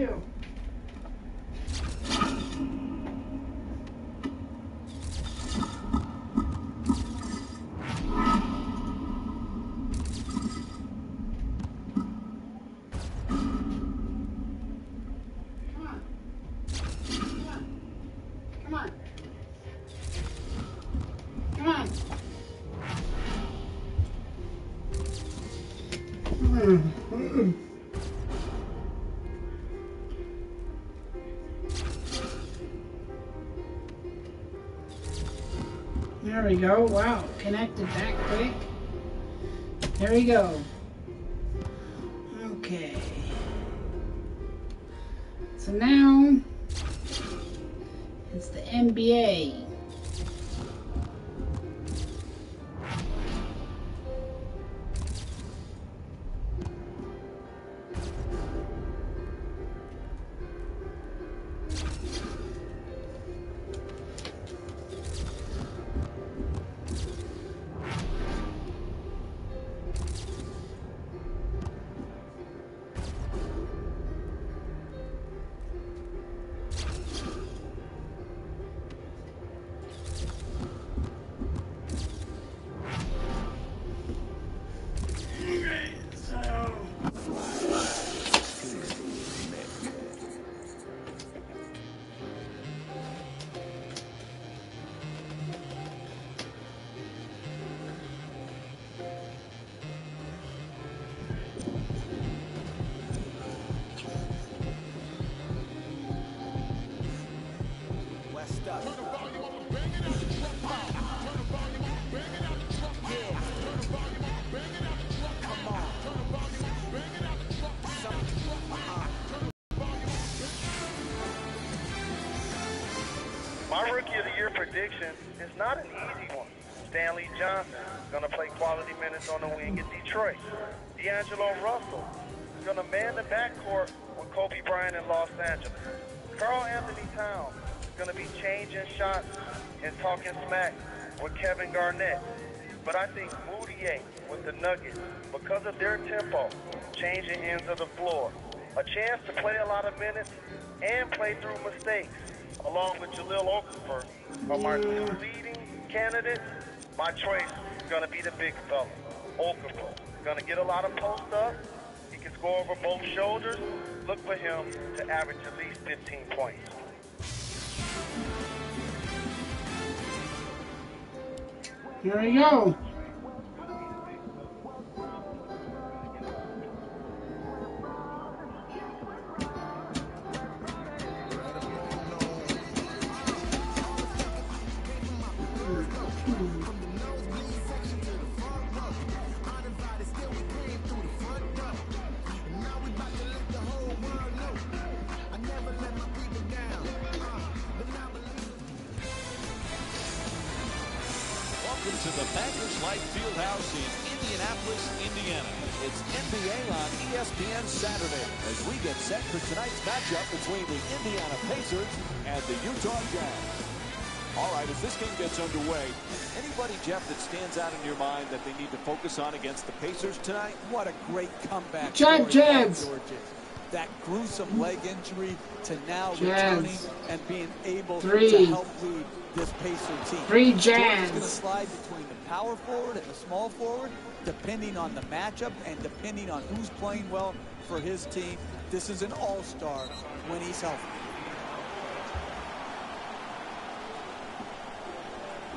you. There we go. Wow, connected that quick. There we go. Okay. So now it's the NBA. My Rookie of the Year prediction is not an easy one. Stanley Johnson is going to play quality minutes on the wing in Detroit. D'Angelo Russell is going to man the backcourt with Kobe Bryant in Los Angeles. Karl Anthony Towns is going to be changing shots and talking smack with Kevin Garnett. But I think Moutier with the Nuggets, because of their tempo, changing ends of the floor, a chance to play a lot of minutes and play through mistakes, along with Jahlil Okafor, are my two leading candidates. My choice is going to be the big fella, Okafor. Going to get a lot of post-up. He can score over both shoulders. Look for him to average at least 15 points. Here we go. To the Bankers Life Fieldhouse in Indianapolis, Indiana. It's NBA on ESPN Saturday as we get set for tonight's matchup between the Indiana Pacers and the Utah Jazz. All right, as this game gets underway, anybody, Jeff, that stands out in your mind that they need to focus on against the Pacers tonight? What a great comeback. Jazz. That gruesome leg injury to now returning and being able to help lead this Pacer team. Jazz. Jordan's going to slide between the power forward and the small forward, depending on the matchup and depending on who's playing well for his team. This is an all-star when he's healthy.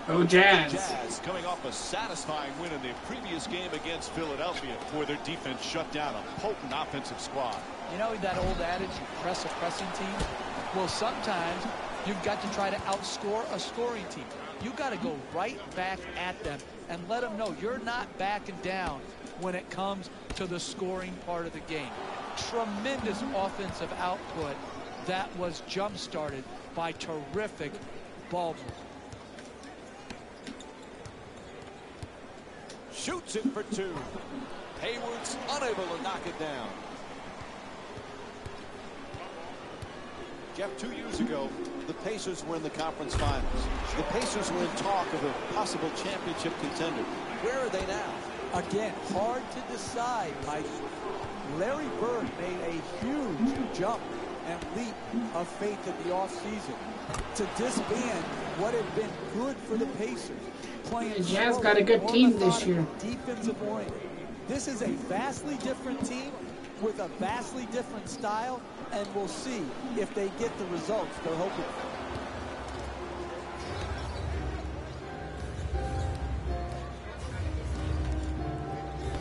Oh, Jazz. Jazz coming off a satisfying win in their previous game against Philadelphia, where their defense shut down a potent offensive squad. You know that old adage, you press a pressing team? Well, sometimes you've got to try to outscore a scoring team. You've got to go right back at them and let them know you're not backing down when it comes to the scoring part of the game. Tremendous offensive output that was jump-started by terrific ball movement. Shoots it for two. Hayward's unable to knock it down. Jeff, 2 years ago, the Pacers were in the conference finals. The Pacers were in talk of a possible championship contender. Where are they now? Again, hard to decide, Mike. Larry Bird made a huge jump and leap of faith in the offseason to disband what had been good for the Pacers. Playing The Jazz got a good team this year. Defensive oriented. This is a vastly different team with a vastly different style, and we'll see if they get the results they're hoping for.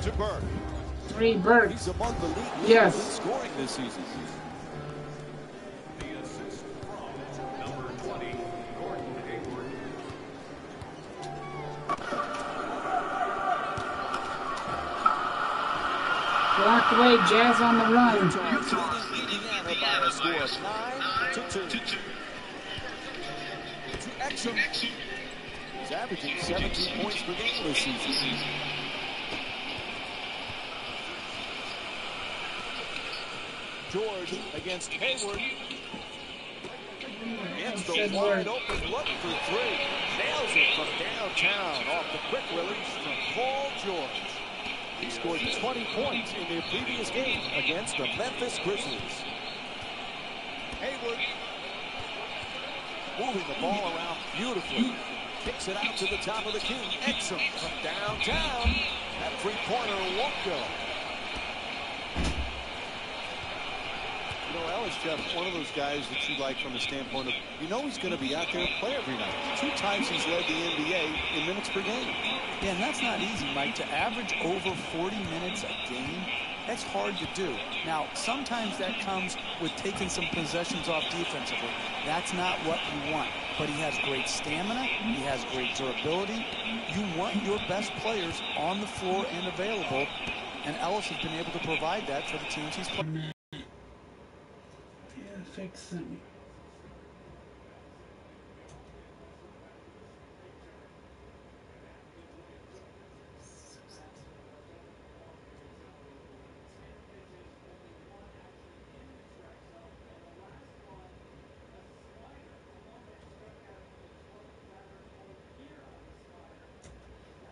To Burke. 3 Burke. He's among the league Yes. leaders in scoring this season. Blocked away, Jazz on the run. Indiana by a score of 9-2. To Exum. He's averaging 17 points per game this season. George against Hayward. Gets the wide open look for 3. Nails it from downtown off the quick release from Paul George. He scored 20 points in their previous game against the Memphis Grizzlies. Hayward moving the ball around beautifully. Kicks it out to the top of the key. Exum from downtown. That three-pointer won't go. You know, Ellis, Jeff, one of those guys that you like from the standpoint of, you know he's going to be out there and play every night. 2 times he's led the NBA in minutes per game. Yeah, and that's not easy, Mike. To average over 40 minutes a game, that's hard to do. Now, sometimes that comes with taking some possessions off defensively. That's not what you want. But he has great stamina. He has great durability. You want your best players on the floor and available. And Ellis has been able to provide that for the teams he's playing. Fix them.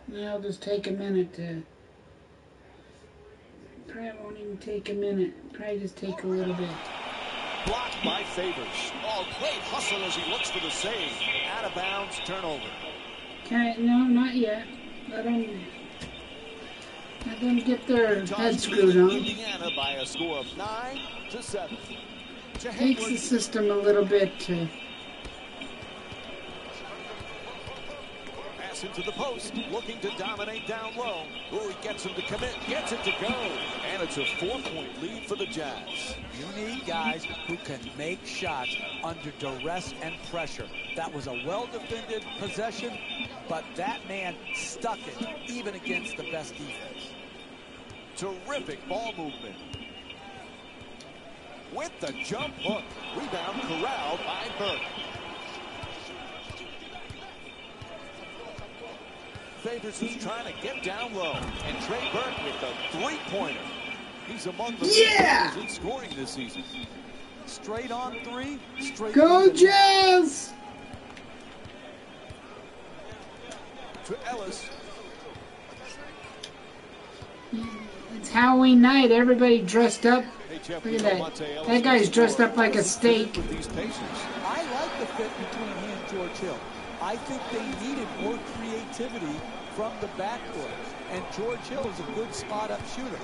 Now I'll just take a minute to. Probably won't even take a minute. Probably just take a little bit. Blocked by Favors. Oh, great hustle as he looks for the save. Out of bounds, turnover. Okay, no, not yet. Let them get their head screwed on. Indiana by a score of 9-7. Takes the system a little bit to. Pass into the post, looking to dominate down low. Ooh, he gets him to commit, gets it to go. And it's a 4-point lead for the Jazz. You need guys who can make shots under duress and pressure. That was a well-defended possession, but that man stuck it even against the best defense. Terrific ball movement. With the jump hook. Rebound corralled by Burke. Favors is trying to get down low. And Trey Burke with the three-pointer. He's among the leaders in scoring this season. Straight on 3. Straight. Go Jazz! To Ellis. It's Halloween night. Everybody dressed up. Hey, Jeff, Look at that. That guy's dressed up like a steak. With these Pacers. I like the fit between he and George Hill. I think they needed more creativity from the backcourt. And George Hill is a good spot-up shooter.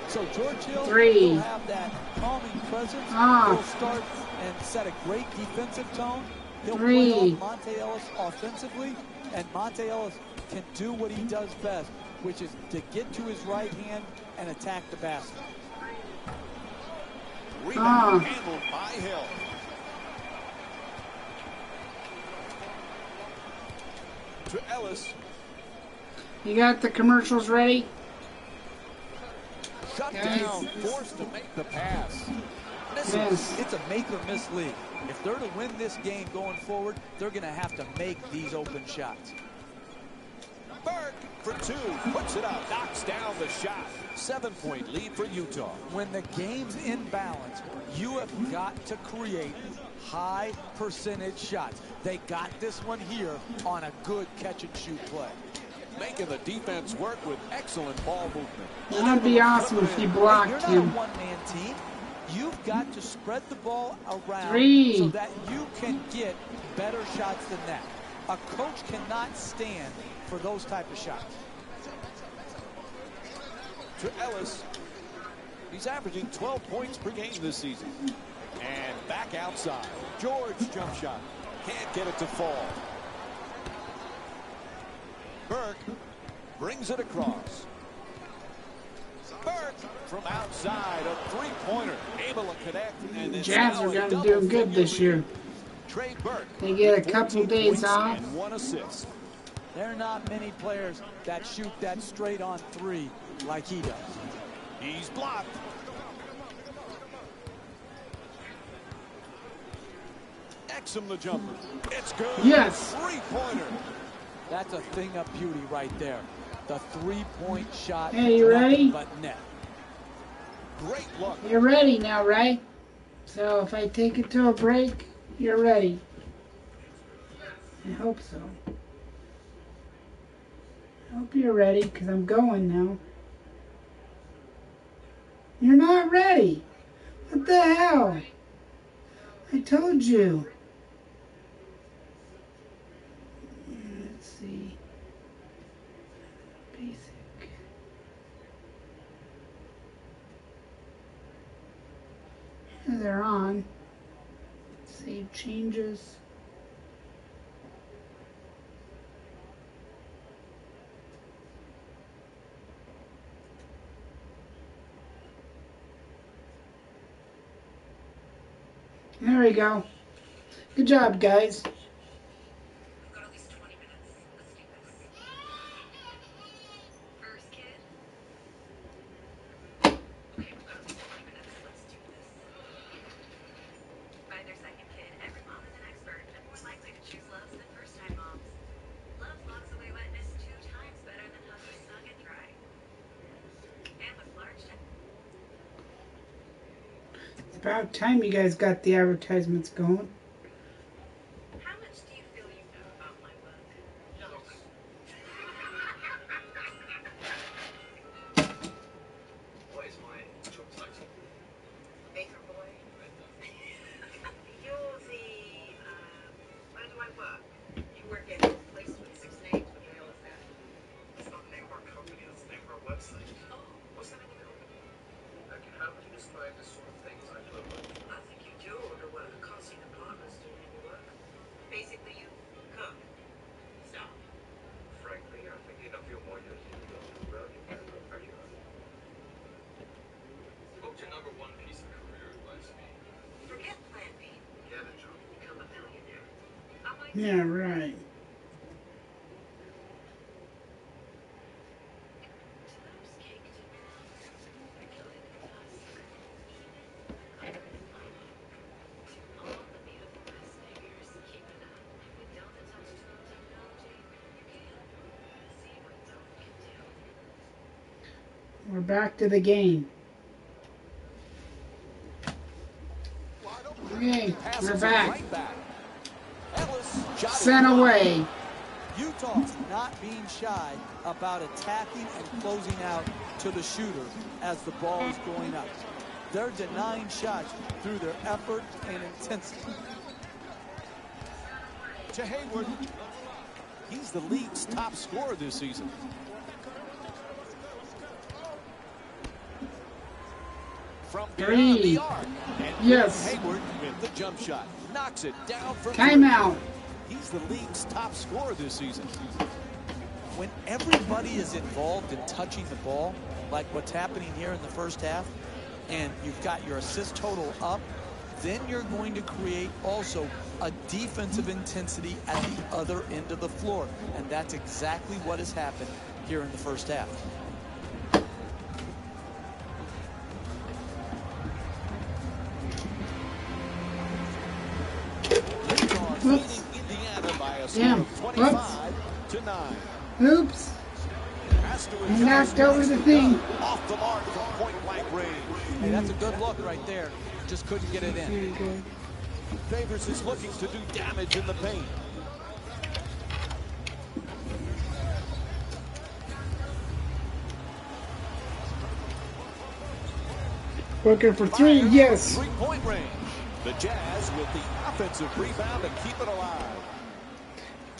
So George Hill will have that calming presence. He'll start and set a great defensive tone. He'll play on Monte Ellis offensively. And Monte Ellis can do what he does best, which is to get to his right hand and attack the basket. Rebound handled by Hill. To Ellis. You got the commercials ready? Shut down, forced to make the pass. It's a make or miss league. If they're to win this game going forward, they're going to have to make these open shots. Burke for 2, puts it up, knocks down the shot. 7-point lead for Utah. When the game's in balance, you have got to create high percentage shots. They got this one here on a good catch and shoot play. Making the defense work with excellent ball movement. That'd be awesome if you blocked him. You're not a one-man team. You've got to spread the ball around 3. so that you can get better shots than that. A coach cannot stand for those type of shots. To Ellis. He's averaging 12 points per game this season. And back outside. George jump shot. Can't get it to fall. Burke brings it across. Burke from outside, a three-pointer, able to connect. And Jazz are going to do good this year. Trey Burke. They get a couple days off. And 1 assist. There are not many players that shoot that straight on 3 like he does. He's blocked. Exum the jumper. It's good. Yes. Three-pointer. That's a thing of beauty right there. The three-point shot. Hey, you ready? But net. Great look. You're ready now, right? So if I take it to a break, you're ready. I hope so. I hope you're ready, because I'm going now. You're not ready. What the hell? I told you. Let's see. Basic. Here they're on. Save changes. There we go. Good job, guys. We've got at least 20 minutes. Let's do this. First kid. Okay, we've got at least 20 minutes. Let's do this. By their second kid, every mom is an expert and more likely to choose Love's than first-time moms. Love locks away wetness 2 times better than Huggies Snug and Dry. And with large... It's about time you guys got the advertisements going. How much do you feel you know about my work? What is my job title? Baker boy. You're the, where do I work? You work at a place with 6 names. What the hell is that? It's not the name of our company, it's the name of our website. Oh, what's the name of your company? Okay, how would you describe the sort of things I do at work? I think you do order what a constant partners do in your work. Basically, you cook. Stop. Frankly, I think enough of your more years in the road, you can't go pressure on. What's your number 1 piece of career advice be? Forget Plan B. Get a job. Become a millionaire. I'm like, Yeah, right. Tomorrow's cake dinner. Regulated husk. Even to all the beautiful breast makers, keep it up. With Delta Touchstone technology, you can see what Delta can do. We're back to the game. Okay, we're back. Right back. Ellis shot Sent away. Utah not being shy about attacking and closing out to the shooter as the ball is going up. They're denying shots through their effort and intensity. to Hayward. He's the league's top scorer this season. From beyond the arc. And Yes. Hayward with the jump shot. Knocks it down for Timeout. He's the league's top scorer this season. When everybody is involved in touching the ball, like what's happening here in the first half, and you've got your assist total up, then you're going to create also a defensive intensity at the other end of the floor. And that's exactly what has happened here in the first half. Leading Indiana by a score of 25-9. Oops. Has to I knocked over the thing. off the mark from point-blank range. Hey, that's a good look right there. Just couldn't get it in. Very good. Favors is looking to do damage in the paint. Looking for three, yes. Three-point range. The Jazz with the offensive rebound and keep it alive.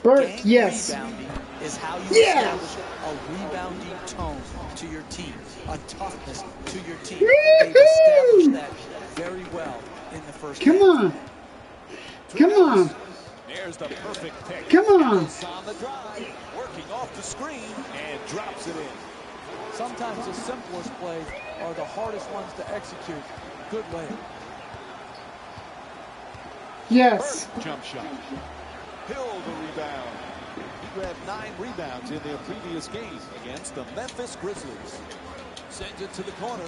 Burke, Gang yes. rebounding is how you Yeah. establish a rebounding tone to your team, a toughness to your team. Woo! They've established that very well in the first Come half. on. Come on. There's the perfect pick. Come on. Ellis on the drive, working off the screen and drops it in. Sometimes the simplest plays are the hardest ones to execute. Good layup. Yes. Jump shot. Hill the rebound. He grabbed 9 rebounds in their previous game against the Memphis Grizzlies. Sends it to the corner.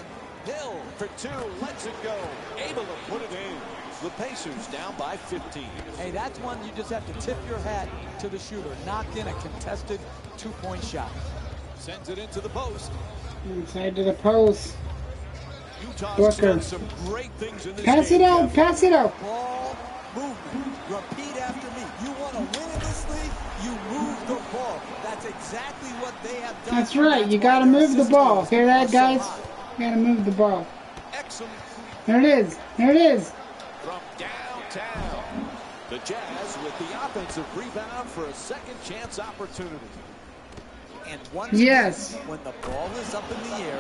Hill for 2, lets it go. Able to put it in. The Pacers down by 15. Hey, that's one you just have to tip your hat to the shooter. Knocked in a contested two-point shot. Sends it into the post. Inside to the post. Utah's Booker. done some great things in this Pass game. it out. Jeff. Pass it out. Ball movement. Repeat after me. You want to win in this league, you move the ball. That's exactly what they have done. That's right. You got to move the ball. Hear that, guys? You got to move the ball. Excellent There it is. There it is. from downtown. The Jazz with the offensive rebound for a second chance opportunity. And once Yes. when the ball is up in the air,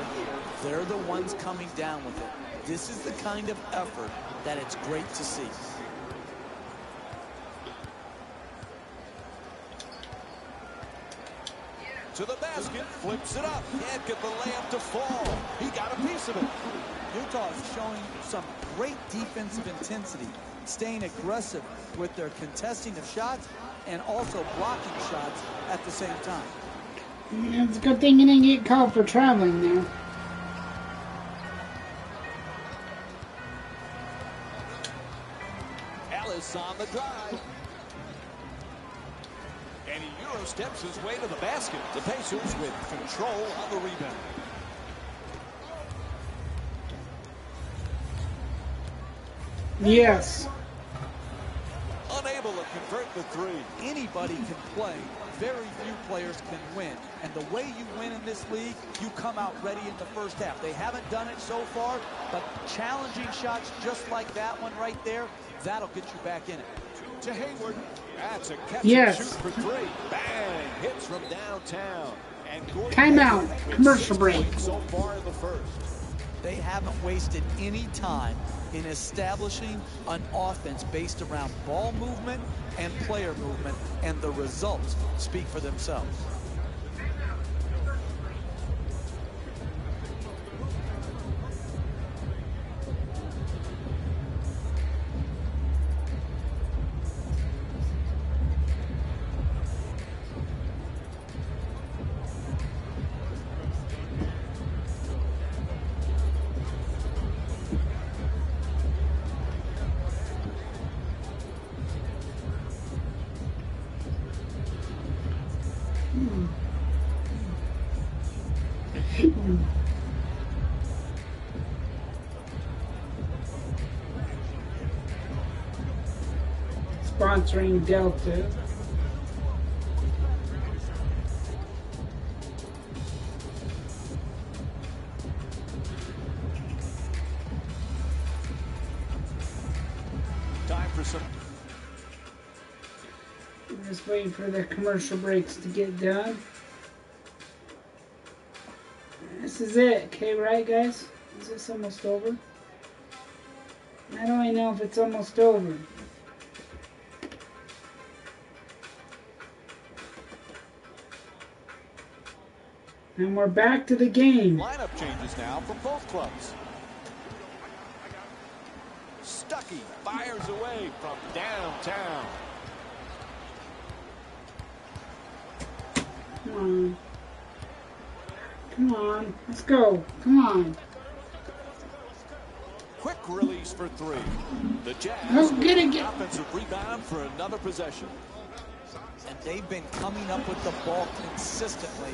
they're the ones coming down with it. This is the kind of effort that it's great to see. To the basket, flips it up. Can't get the layup to fall. He got a piece of it. Utah is showing some great defensive intensity, staying aggressive with their contesting of shots and also blocking shots at the same time. It's a good thing you didn't get called for traveling there. Ellis on the drive. And he Euro steps his way to the basket. The Pacers with control on the rebound. Yes. Unable to convert the 3. Anybody can play. Very few players can win. And the way you win in this league, you come out ready in the first half. They haven't done it so far, but challenging shots just like that one right there, that'll get you back in it. To Hayward. That's a catch Yes. and shoot for 3. Bang! Hits from downtown. And Gordon Timeout. with Commercial 6 break. points so far in the first. They haven't wasted any time in establishing an offense based around ball movement and player movement, and the results speak for themselves. Sponsoring Delta. Time for some. I'm just waiting for the commercial breaks to get done. This is it. Okay, right, guys? Is this almost over? I don't even know if it's almost over. And we're back to the game. Lineup changes now for both clubs. Stuckey fires away from downtown. Come on. Come on. Let's go. Come on. Quick release for 3. The Jazz Oh, get it, with get- offensive rebound for another possession. And they've been coming up with the ball consistently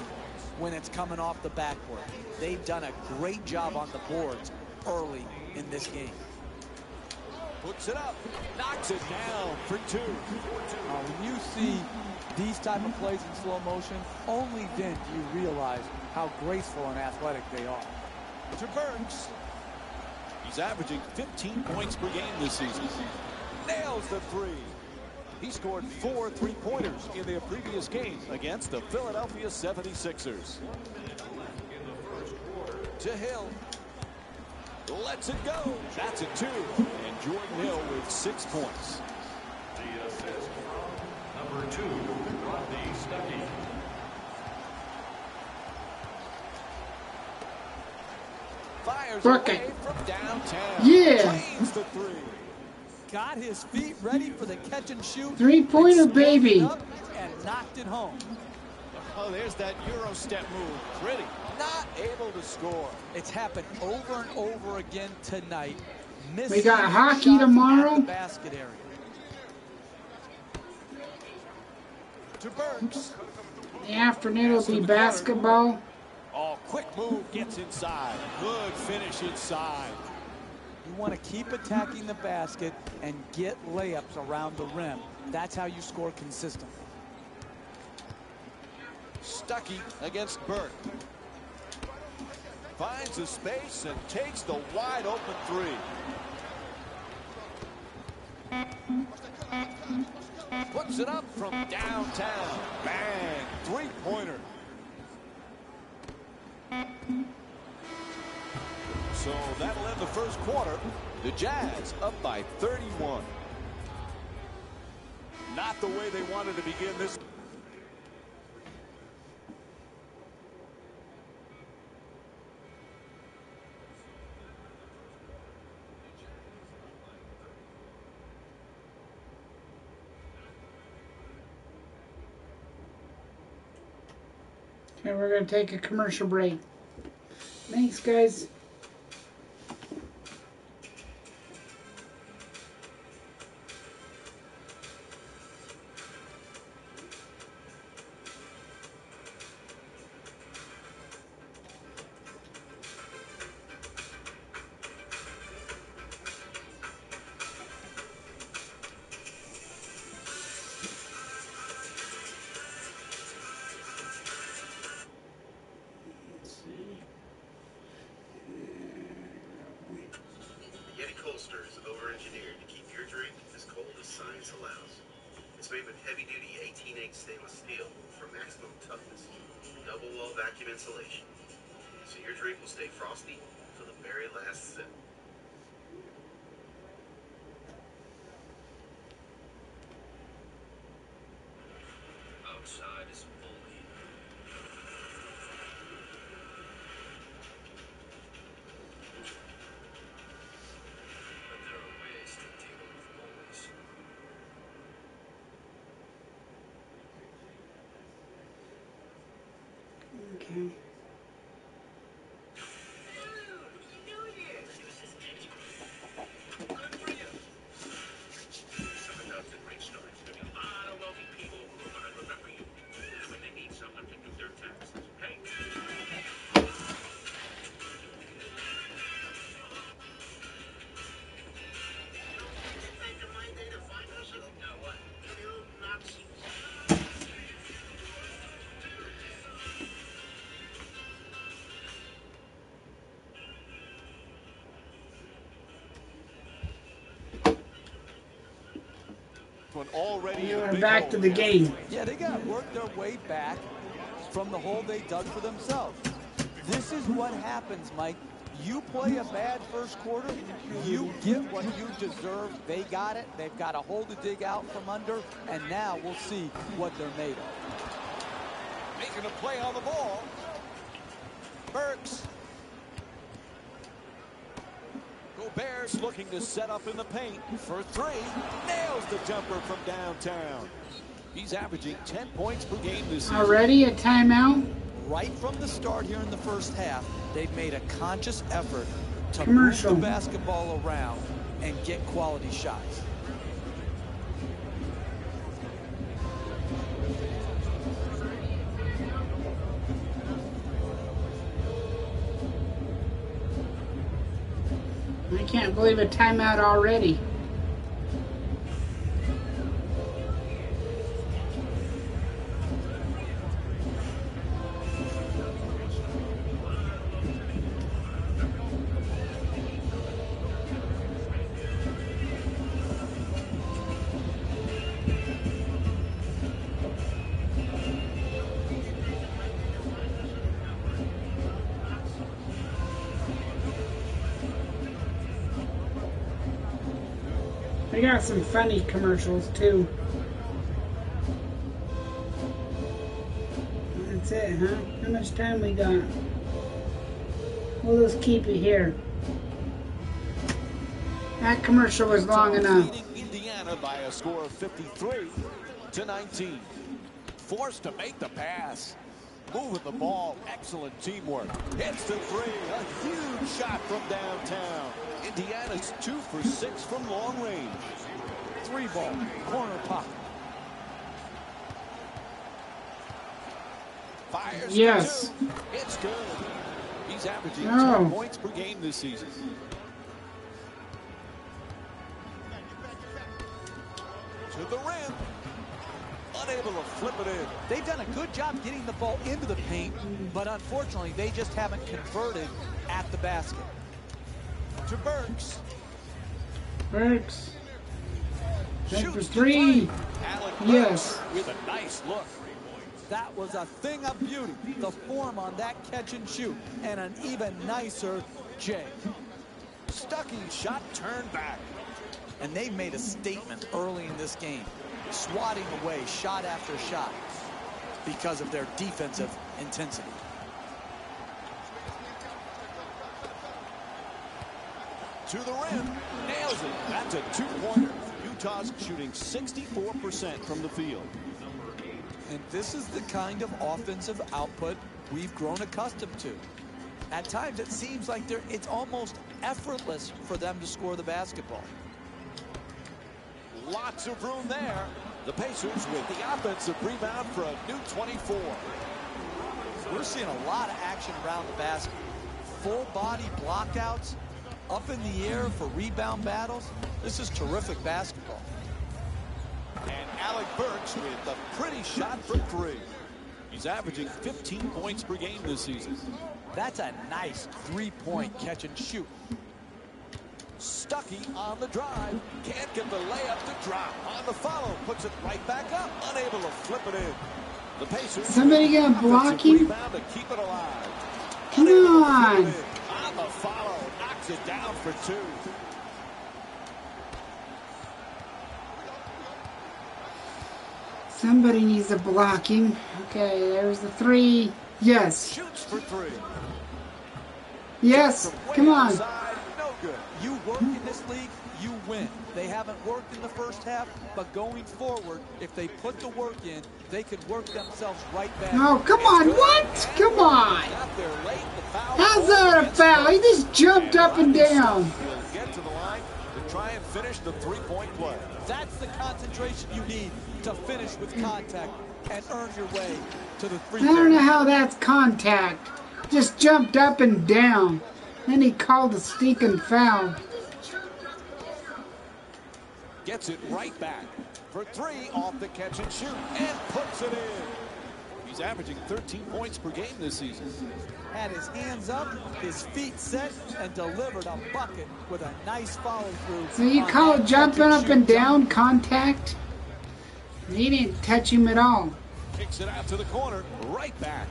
when it's coming off the backboard. They've done a great job on the boards early in this game. Puts it up, knocks it down for 2. When you see these type of plays in slow motion, only then do you realize how graceful and athletic they are. To Burks. He's averaging 15 points per game this season. Nails the three. He scored 4 3-pointers in their previous game against the Philadelphia 76ers. To Hill. Lets it go. That's a 2. And Jordan Hill with 6 points. The assist from number 2, Rodney Stuckey. Fires Bucket. away from downtown. Yeah. Drains the 3. Got his feet ready for the catch and shoot. Three-pointer, And baby. up and knocked it home. Oh, there's that Euro step move. Pretty. Not able to score. It's happened over and over again tonight. We got Missing hockey shots tomorrow. at the basket area. To Burks. In the afternoon will be basketball. Oh, quick move gets inside. Good finish inside. You want to keep attacking the basket and get layups around the rim. That's how you score consistently. Stuckey against Burke. Finds a space and takes the wide open 3. Puts it up from downtown. Bang. 3-pointer. So that'll end the first quarter. The Jazz up by 31. Not the way they wanted to begin this. Okay, we're going to take a commercial break. Thanks, guys. Is over-engineered to keep your drink as cold as science allows. It's made with heavy-duty 18H stainless steel for maximum toughness, double-wall vacuum insulation, so your drink will stay frosty till the very last sip. Outside is fully. Okay. Already We're back to the game. Yeah, they got to work their way back from the hole they dug for themselves. This is what happens, Mike. You play a bad first quarter, you get what you deserve. They got it. They've got a hole to dig out from under, and now we'll see what they're made of. Making a play on the ball. Burks. Gobert's looking to set up in the paint for 3. Nails the jumper from downtown. He's averaging 10 points per game this season. Already a timeout. Right from the start here in the first half, they've made a conscious effort to Commercial. move the basketball around and get quality shots. I can't believe a timeout already. They got some funny commercials too. That's it, huh? How much time we got? We'll just keep it here. That commercial was long enough. Indiana by a score of 53-19. Forced to make the pass. Moving the ball. Excellent teamwork. Hits the three. A huge shot from downtown. Indiana's 2 for 6 from long range. 3-ball. Corner pocket. Fires. Yes. It's good. He's averaging 10 points per game this season. To the rim. Unable to flip it in. They've done a good job getting the ball into the paint, but unfortunately, they just haven't converted at the basket. To Burks. Burks. That's for Shoots 3. Alec Yes. Burks with a nice look. That was a thing of beauty. The form on that catch and shoot, and an even nicer J. Stuckey's shot turned back. And they've made a statement early in this game, swatting away shot after shot because of their defensive intensity. To the rim. Nails it. That's a 2-pointer. Utah's shooting 64% from the field. And this is the kind of offensive output we've grown accustomed to. At times, it seems like it's almost effortless for them to score the basketball. Lots of room there. The Pacers with the offensive rebound for a new 24. We're seeing a lot of action around the basket. Full body blockouts, up in the air for rebound battles. This is terrific basketball. And Alec Burks with a pretty shot for 3. He's averaging 15 points per game this season. That's a nice 3-point catch and shoot. Stuckey on the drive. Can't get the layup to drop. On the follow. Puts it right back up. Unable to flip it in. The Pacers. Somebody gonna block him? Rebound to keep it alive. Come on. On the follow. Knocks it down for 2. Somebody needs to block him. Okay, there's the 3. Yes. Shoots for 3. Yes. Come on. Inside, no good. You work in this league, you win. They haven't worked in the first half, but going forward, if they put the work in, they could work themselves right back. Oh, come on. What? Come on. Got there late. The foul. How's that a foul? He just jumped up and down. He'll get to the line to try and finish the 3-point play. That's the concentration you need to finish with contact and earn your way to the free I throw. don't know how that's contact. Just jumped up and down. Then he called a stinking foul. Gets it right back for 3 off the catch and shoot and puts it in. He's averaging 13 points per game this season. Had his hands up, his feet set, and delivered a bucket with a nice follow-through. So you on call that jumping catch up shoot and down jump. contact? He didn't touch him at all. Kicks it out to the corner, right back.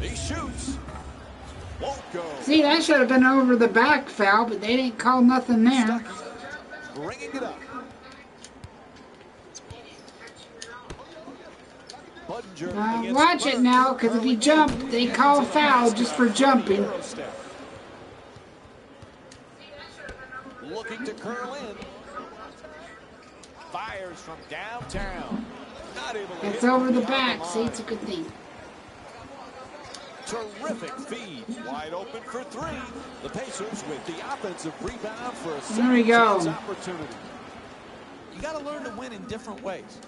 He shoots. Won't go. See, that should have been over the back foul, but they didn't call nothing there. Bringing it up. Watch it now, because if you jump, they call foul just for jumping. Looking to curl in. Fires from downtown. Not able to It's hit over the from back. line. See, it's a good thing. Terrific feed. Wide open for 3. The Pacers with the offensive rebound for a There we go. second chance opportunity. You got to learn to win in different ways.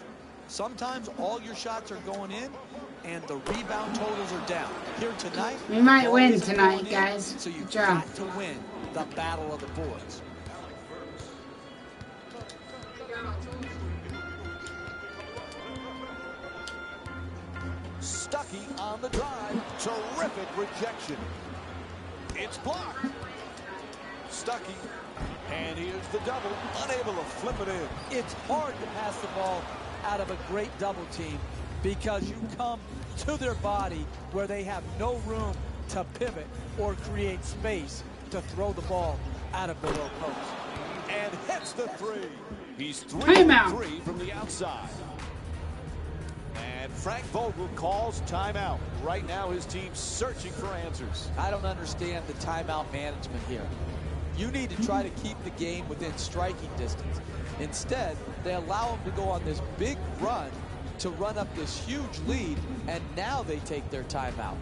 Sometimes all your shots are going in, and the rebound totals are down. Here tonight, We might ball win isn't tonight, going in, guys. So you've Good job. got to win the battle of the boards. Stuckey on the drive. Terrific rejection. It's blocked. Stuckey. And here's the double. Unable to flip it in. It's hard to pass the ball out of a great double team because you come to their body where they have no room to pivot or create space to throw the ball out of below post. And hits the three. He's 3 Timeout. for 3 from the outside. And Frank Vogel calls timeout. Right now his team's searching for answers. I don't understand the timeout management here. You need to try to keep the game within striking distance. Instead, they allow them to go on this big run to run up this huge lead, and now they take their timeout.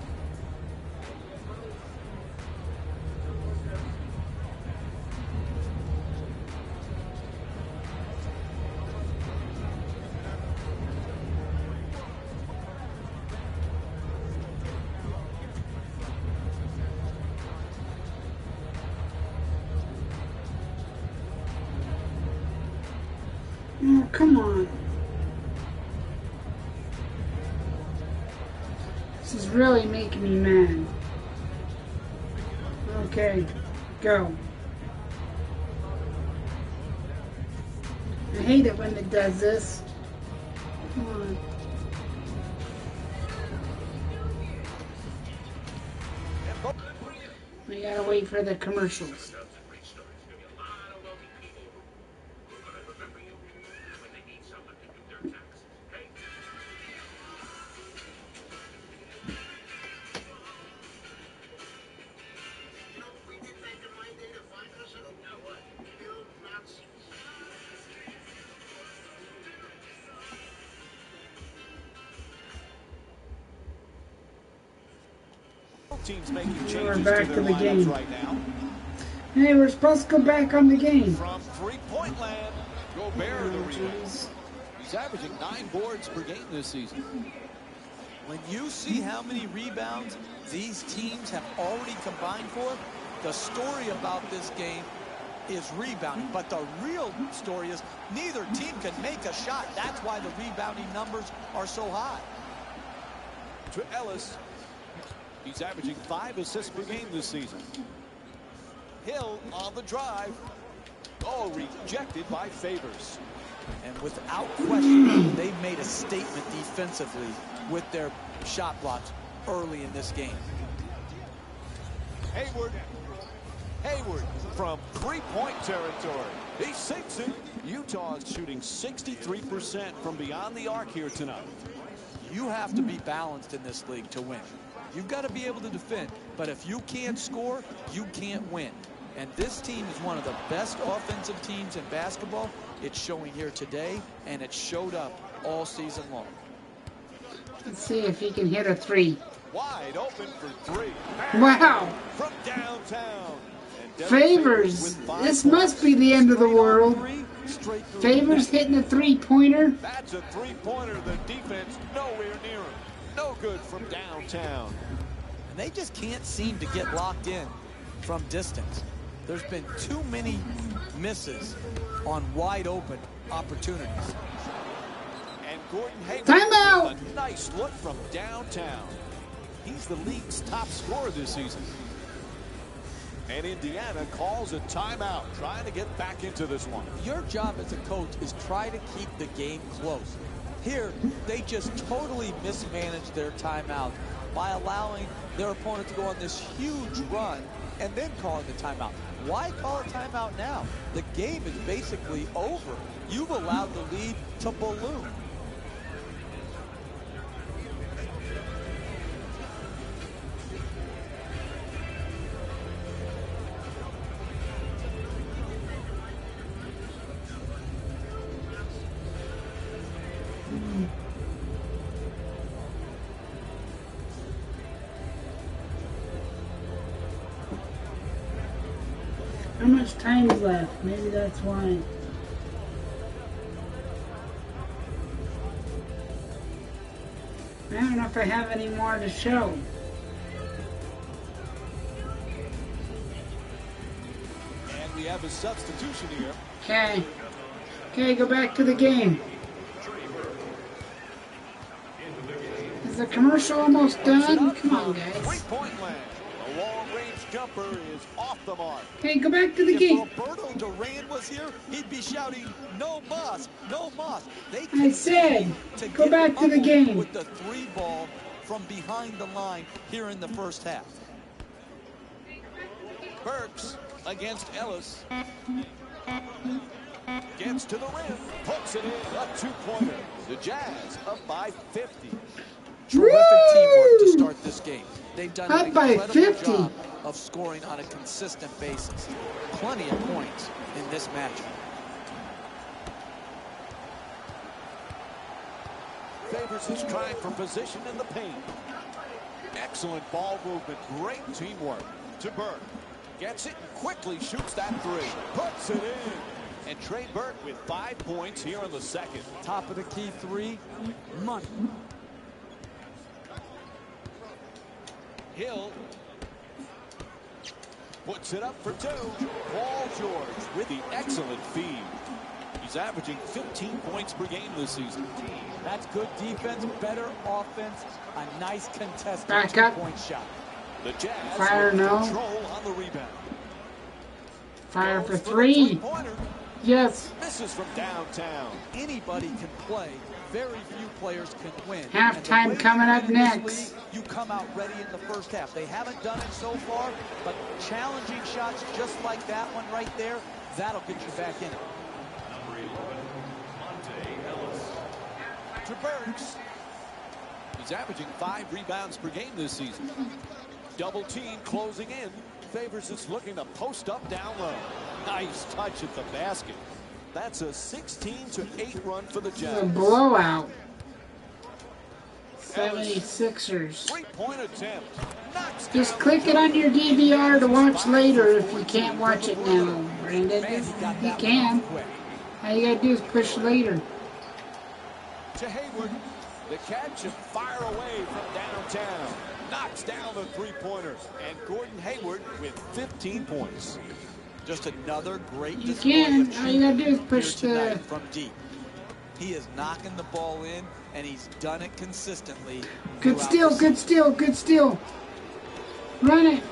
Oh, come on. This is really making me mad. Okay, go. I hate it when it does this. Come on. We gotta wait for the commercials. Teams making changes We're back to to their the game. lineups right now. Hey, we're supposed to go back on the game. From three-point land, Gobert the rebound. He's averaging 9 boards per game this season. When you see how many rebounds these teams have already combined for, the story about this game is rebounding. But the real story is neither team can make a shot. That's why the rebounding numbers are so high. To Ellis. He's averaging 5 assists per game this season. Hill on the drive. Oh, rejected by Favors. And without question, they've made a statement defensively with their shot blocks early in this game. Hayward. Hayward from three-point territory. He sinks it. Utah is shooting 63% from beyond the arc here tonight. You have to be balanced in this league to win. You've got to be able to defend, but if you can't score, you can't win. And this team is one of the best offensive teams in basketball. It's showing here today, and it showed up all season long. Let's see if he can hit a three. Wide open for 3. Wow. From downtown. And Favors. This must be the end of the world. Favors hitting a three-pointer. That's a three-pointer. The defense nowhere near him. No good from downtown. And they just can't seem to get locked in from distance. There's been too many misses on wide open opportunities. And Gordon Hayward. Timeout! A nice look from downtown. He's the league's top scorer this season. And Indiana calls a timeout, trying to get back into this one. Your job as a coach is try to keep the game close. Here, they just totally mismanaged their timeout by allowing their opponent to go on this huge run and then calling the timeout. Why call a timeout now? The game is basically over. You've allowed the lead to balloon. How much time's left? Maybe that's why. I don't know if I have any more to show. And we have a substitution here. Okay. Okay, go back to the game. Is the commercial almost done? Come on, guys. Three-point land. A long-range jumper is off the mark. Hey, go back to the game. If Roberto Duran was here, he'd be shouting, "No muss, no muss." They I said, to go get back to the humbled game. with the 3 ball from behind the line here in the first half. Burks against Ellis. Gets to the rim, puts it in, a two-pointer. The Jazz up by 50. Terrific teamwork to start this game. They've done an Up by incredible 50. job of scoring on a consistent basis. Plenty of points in this matchup. Favors is trying for position in the paint. Excellent ball movement, great teamwork. To Burke. Gets it and quickly shoots that three. Puts it in. And Trey Burke with 5 points here in the second. Top of the key three, money. Hill puts it up for two. Paul George with the excellent feed. He's averaging 15 points per game this season. That's good defense, better offense, a nice contested Back up. two-point shot. The Jazz Fire with no. control on the rebound. Fire Goes for the three. three-pointer. Yes. Misses from downtown. Anybody can play. Very few players can win. Halftime And the way coming you up win in this next. league, you come out ready in the first half. They haven't done it so far, but challenging shots just like that one right there, that'll get you back in it. To Burks. He's averaging 5 rebounds per game this season. Double team closing in. Favors is looking to post up down low. Nice touch at the basket. That's a 16-8 run for the A Jazz. blowout. 76ers. Three-point attempt. Knocks Just down click it on your DVR to watch later if you can't watch it now, Brandon. Man, he got You that one can. off quick. All you gotta do is push later. to Hayward. The catch and fire away from downtown. Knocks down the three-pointer. And Gordon Hayward with 15 points. Just another great You display can. of All you gotta do is here push tonight the. from deep. He is knocking the ball in, and he's done it consistently. Good throughout steal, the good steal, good steal. Run it.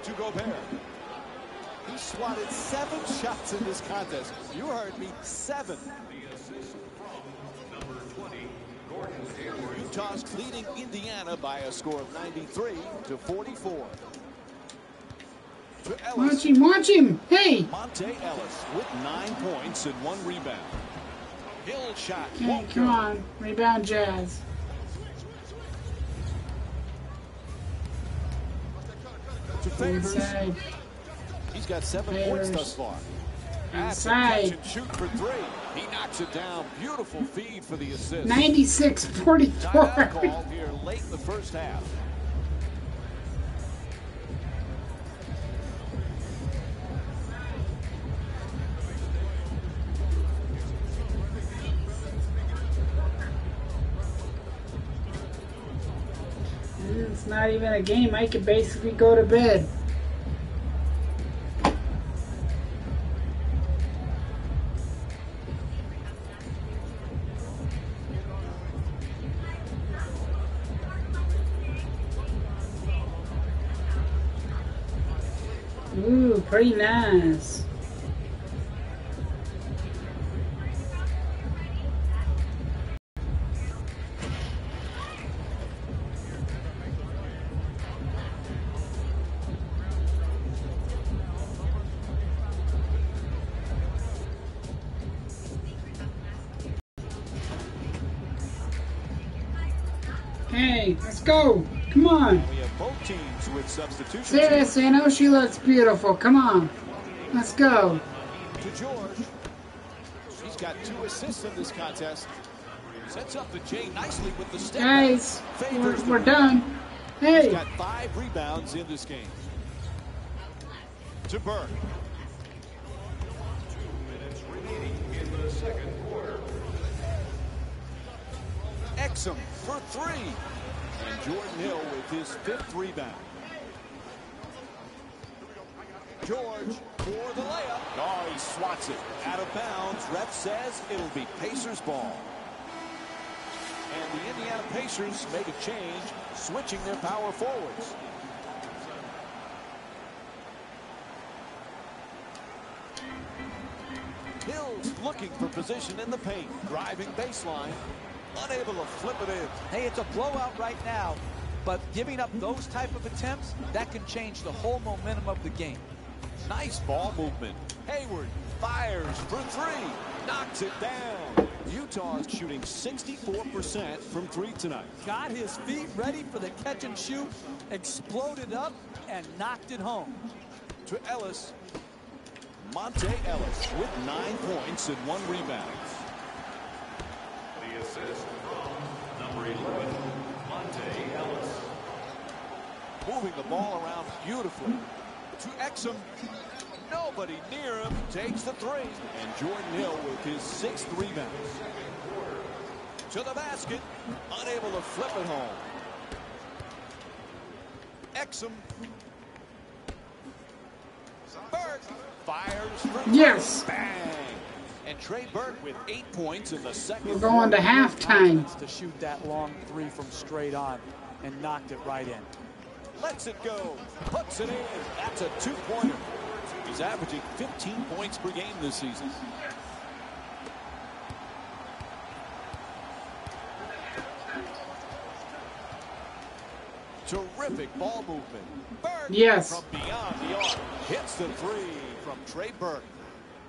To Gobert. He swatted 7 shots in this contest. You heard me, 7. Utah's leading Indiana by a score of 93-44. To Ellis. Watch him. Hey. Monte Ellis with 9 points and 1 rebound. Hill shot. Okay, won't come go. on. Rebound Jazz. To Favors. Inside. He's got 7 Favors. points thus far. That's a Inside. catch and shoot for 3. He knocks it down. Beautiful feed for the assist. 96-44. Timeout call here late in the first half. It's not even a game. I could basically go to bed. Ooh, pretty nice. Hey, let's go. Come on. We have both teams with substitutions. Serious, I know she looks beautiful. Come on. Let's go. To George. He's got 2 assists in this contest. Sets up the J nicely with the step. Guys, Favors we're the done. He's Hey. got 5 rebounds in this game. To Burke. 2 minutes remaining in the second quarter. Exum for 3. And Jordan Hill with his 5th rebound. George for the layup. Oh, he swats it. Out of bounds. Ref says it'll be Pacers ball. And the Indiana Pacers make a change, switching their power forwards. Hill's looking for position in the paint. Driving baseline. Unable to flip it in. Hey, it's a blowout right now, but giving up those type of attempts, that can change the whole momentum of the game. Nice ball movement. Hayward fires for three. Knocks it down. Utah's shooting 64% from three tonight. Got his feet ready for the catch and shoot, exploded up, and knocked it home. To Ellis. Monte Ellis with 9 points and 1 rebound. The assist from number 11, Monte Ellis. Moving the ball around beautifully. To Exum. Nobody near him. Takes the three. And Jordan Hill with his 6th rebound. To the basket. Unable to flip it home. Exum. Burke fires for Yes. bang. And Trey Burke with 8 points in the second. We're going to halftime. To shoot that long three from straight on and knocked it right in. Lets it go. Puts it in. That's a 2-pointer. He's averaging 15 points per game this season. Terrific ball movement. Burke Yes. from beyond the arc hits the three from Trey Burke.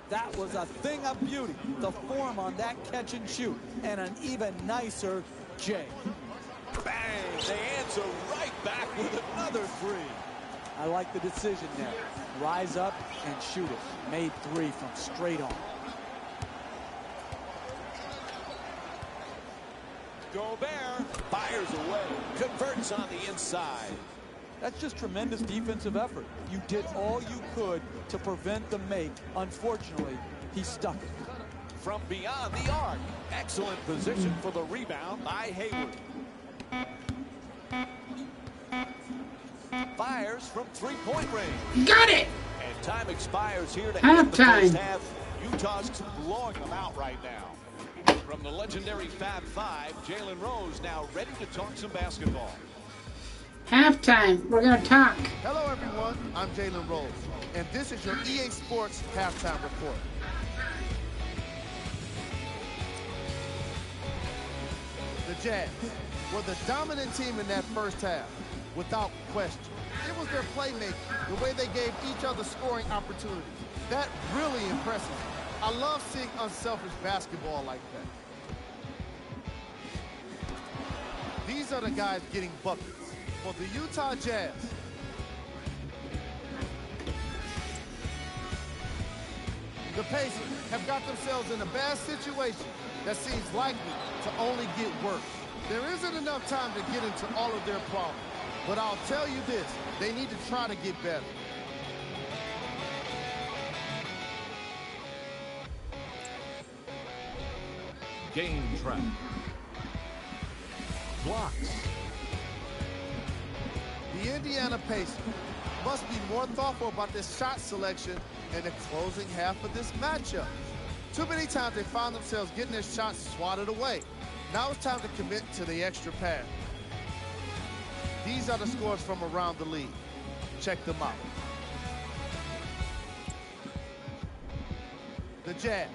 That was a thing of beauty. The form on that catch and shoot, and an even nicer J. Bang! They answer right back with another three. I like the decision there. Rise up and shoot it. Made 3 from straight on. Gobert fires away. Converts on the inside. That's just tremendous defensive effort. You did all you could to prevent the make. Unfortunately, he stuck it. From beyond the arc. Excellent position for the rebound by Hayward. Fires from 3-point range. Got it. And time expires here to Halftime. end the first half. Utah's blowing them out right now. From the legendary Fab Five, Jalen Rose now ready to talk some basketball. Halftime. We're going to talk. Hello, everyone. I'm Jalen Rose, and this is your EA Sports Halftime Report. The Jazz were the dominant team in that first half, without question. It was their playmaking, the way they gave each other scoring opportunities. That really impresses me. I love seeing unselfish basketball like that. These are the guys getting buckets. For the Utah Jazz, the Pacers have got themselves in a bad situation that seems likely to only get worse. There isn't enough time to get into all of their problems, but I'll tell you this, they need to try to get better. Game track. Blocks. The Indiana Pacers must be more thoughtful about their shot selection in the closing half of this matchup. Too many times they found themselves getting their shots swatted away. Now it's time to commit to the extra pass. These are the scores from around the league. Check them out. The Jazz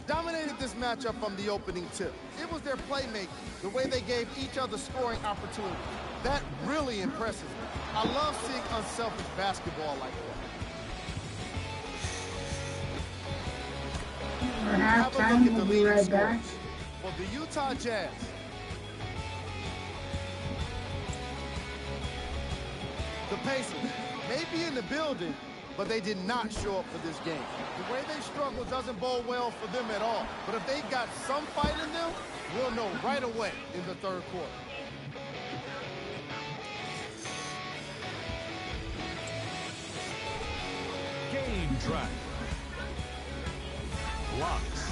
dominated this matchup from the opening tip. It was their playmaking, the way they gave each other scoring opportunities. That really impresses me. I love seeing unselfish basketball like that. We're Have a look halftime. at the We'll be leading right back. scores. For the Utah Jazz, the Pacers may be in the building, but they did not show up for this game. The way they struggle doesn't bode well for them at all. But if they got some fight in them, we'll know right away in the third quarter. Game track. Blocks.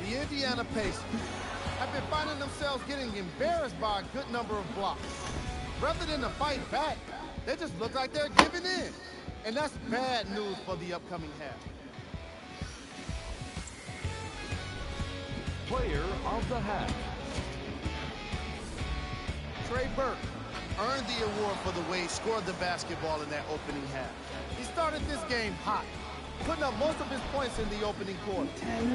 The Indiana Pacers have been finding themselves getting embarrassed by a good number of blocks. Rather than to fight back, they just look like they're giving in. And that's bad news for the upcoming half. Player of the half. Trey Burke earned the award for the way he scored the basketball in that opening half. He started this game hot, putting up most of his points in the opening quarter.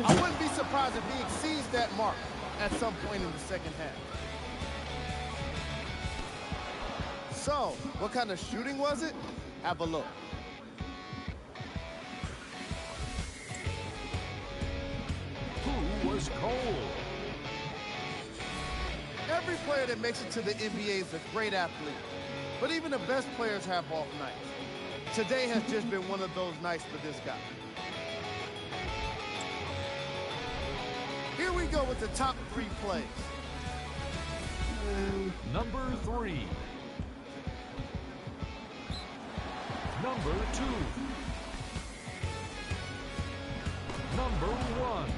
I wouldn't be surprised if he exceeds that mark at some point in the second half. So, what kind of shooting was it? Have a look. Who was cold? Every player that makes it to the NBA is a great athlete, but even the best players have off nights. Today has just been one of those nights for this guy. Here we go with the top 3 plays. Number 3. Number 2. Number 1.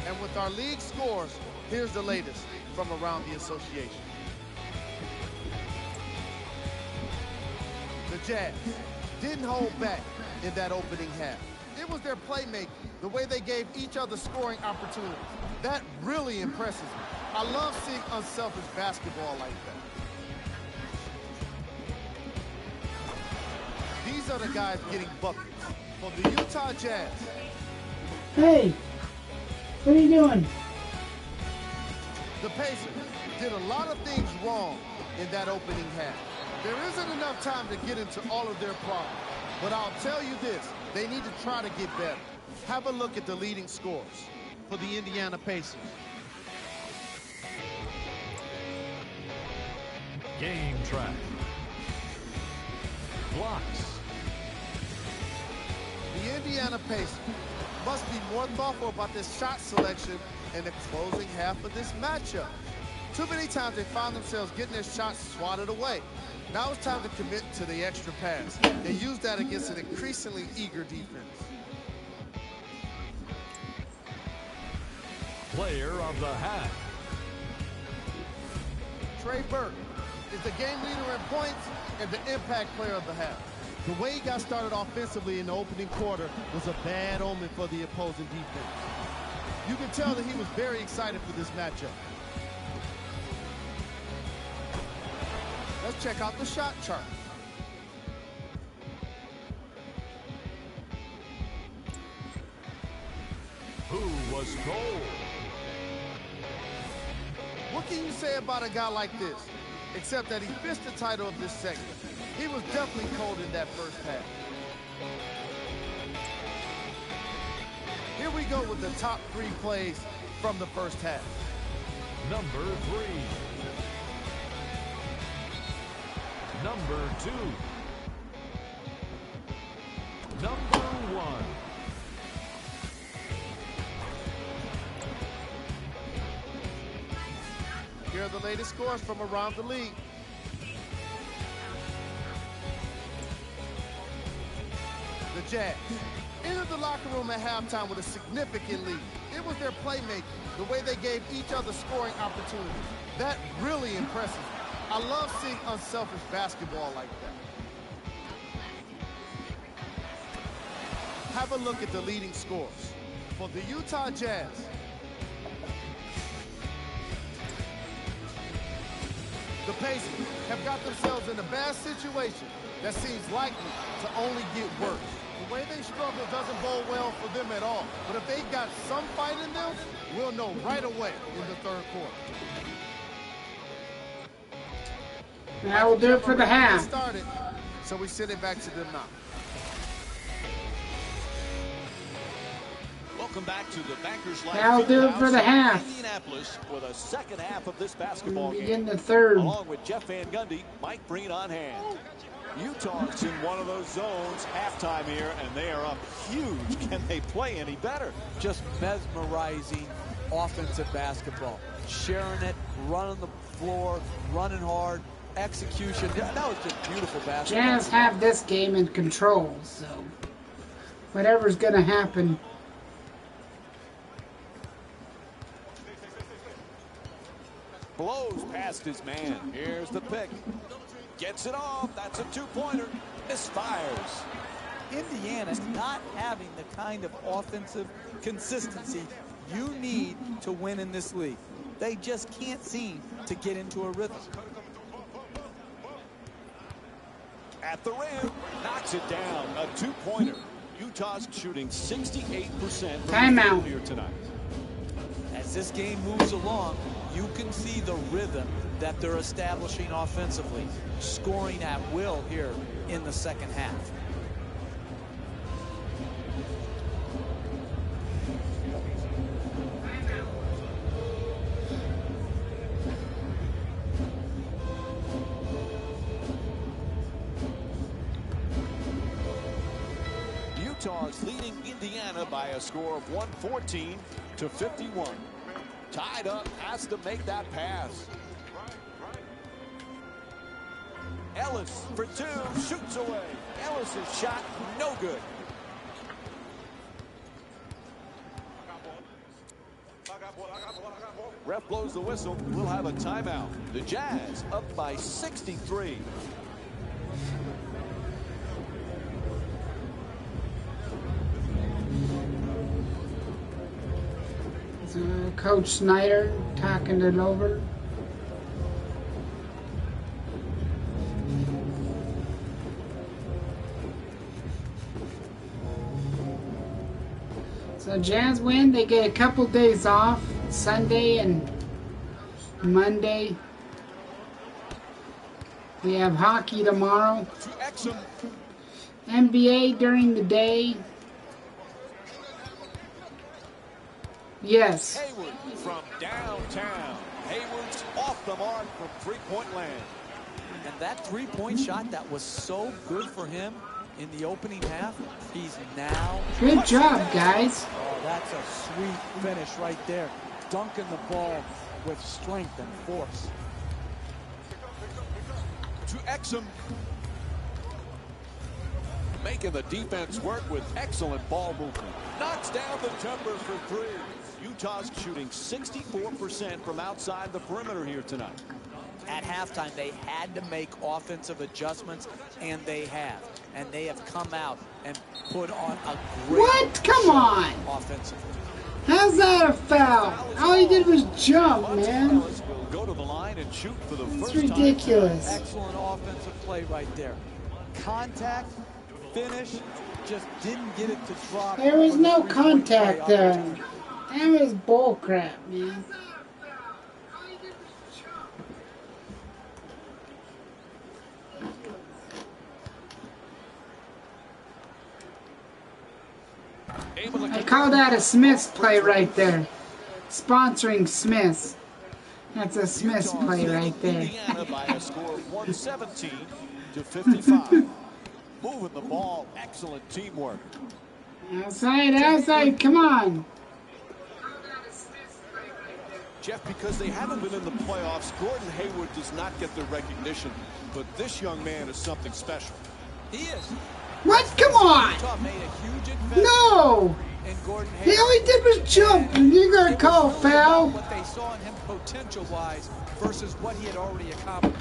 And with our league scores, here's the latest from around the association. The Jazz didn't hold back in that opening half. It was their playmaking, the way they gave each other scoring opportunities. That really impresses me. I love seeing unselfish basketball like that. These are the guys getting buckets for the Utah Jazz. Hey, what are you doing? The Pacers did a lot of things wrong in that opening half. There isn't enough time to get into all of their problems, but I'll tell you this, they need to try to get better. Have a look at the leading scores for the Indiana Pacers. Game track. Blocks. The Indiana Pacers must be more thoughtful about their shot selection in the closing half of this matchup. Too many times they found themselves getting their shots swatted away. Now it's time to commit to the extra pass. They use that against an increasingly eager defense. Player of the half. Trey Burke is the game leader in points and the impact player of the half. The way he got started offensively in the opening quarter was a bad omen for the opposing defense. You can tell that he was very excited for this matchup. Let's check out the shot chart. Who was cold? What can you say about a guy like this, except that he fits the title of this segment? He was definitely cold in that first half. Here we go with the top 3 plays from the first half. Number 3. Number 2. Number 1. Here are the latest scores from around the league. The Jazz entered the locker room at halftime with a significant lead. It was their playmaking, the way they gave each other scoring opportunities. That really impresses me. I love seeing unselfish basketball like that. Have a look at the leading scores for the Utah Jazz. The Pacers have got themselves in a bad situation that seems likely to only get worse. The way they struggle doesn't bode well for them at all. But if they've got some fight in them, we'll know right away in the third quarter. That will do it for the half. Started, so we send it back to them now. Welcome back to the Bankers Life That'll do it for the half. Indianapolis for the second half of this basketball We game. begin the third. Along with Jeff Van Gundy, Mike Breen on hand. Utah's in one of those zones halftime here, and they are up huge. Can they play any better? Just mesmerizing offensive basketball. Sharing it, running the floor, running hard, execution. That was just beautiful basketball. Jazz have this game in control, so whatever's going to happen. Blows past his man. Here's the pick. Gets it off. That's a two-pointer. Misfires. Indiana's not having the kind of offensive consistency you need to win in this league. They just can't seem to get into a rhythm. At the rim, knocks it down. A two-pointer. Utah's shooting 68% from Timeout here tonight. As this game moves along, you can see the rhythm that they're establishing offensively, scoring at will here in the second half. Utah's leading Indiana by a score of 114-51. Tied up, has to make that pass. Ellis for two, shoots away. Ellis' shot, no good. Ref blows the whistle. We'll have a timeout. The Jazz up by 63. Coach Snyder talking it over. So Jazz win. They get a couple days off, Sunday and Monday. We have hockey tomorrow. NBA during the day. Yes. Hayward from downtown. Hayward's off the mark from three-point land. And that three-point shot that was so good for him in the opening half, he's now... Good job, guys. Oh, that's a sweet finish right there. Dunking the ball with strength and force. To Exum. Making the defense work with excellent ball movement. Knocks down the jumper for three. Utah's shooting 64% from outside the perimeter here tonight. At halftime, they had to make offensive adjustments, and they have. And they have come out and put on a great What? Come on. Offensively. How's that a foul? All he did was jump, man. Will go to the line and shoot for the It's first ridiculous. Excellent offensive play right there. Contact, finish, just didn't get it to drop. There was no contact there. That was bull crap, man. I call that a Smith's play right there. Sponsoring Smith's. That's a Smith's play right there. Indiana by a score of 117-55. Moving the ball, excellent teamwork. Outside, come on. Jeff, because they haven't been in the playoffs, Gordon Hayward does not get the recognition, but this young man is something special. He is. What? Come on. Utah made a huge investment No. in Gordon He Hayward. all he did was jump, and you're going to call foul. What they saw in him potential-wise versus what he had already accomplished.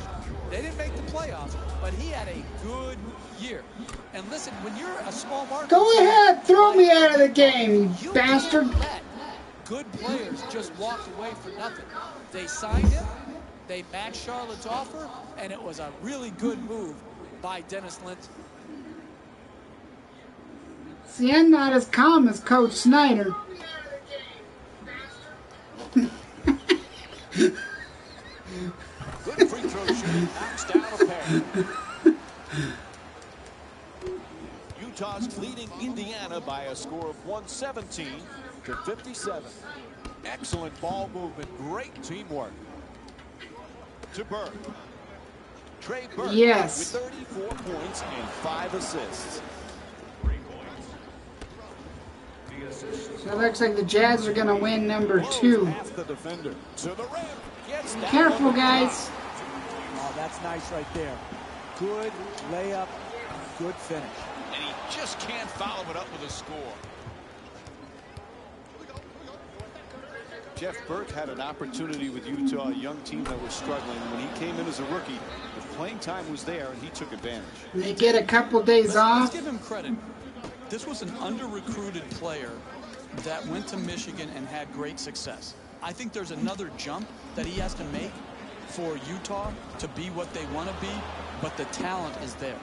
They didn't make the playoffs, but he had a good year. And listen, when you're a small market... Go ahead, throw me out of the game, you bastard. Can't let good players just walk away for nothing. They signed him, they matched Charlotte's offer, and it was a really good move by Dennis Linton. See, I'm not as calm as Coach Snyder. Good free throw shooting, knocks down a pair. Utah's leading Indiana by a score of 117-57. Excellent ball movement, great teamwork. To Burke. Trey Burke Yes. with 34 points and 5 assists. So it looks like the Jazz are going to win number 2. Past the defender to the rim. Gets down. Careful, guys. Oh, that's nice right there. Good layup, good finish. And he just can't follow it up with a score. Jeff Burke had an opportunity with Utah, a young team that was struggling. When he came in as a rookie, the playing time was there, and he took advantage. They get a couple days Let's off. give him credit. This was an under-recruited player that went to Michigan and had great success. I think there's another jump that he has to make for Utah to be what they want to be, but the talent is there.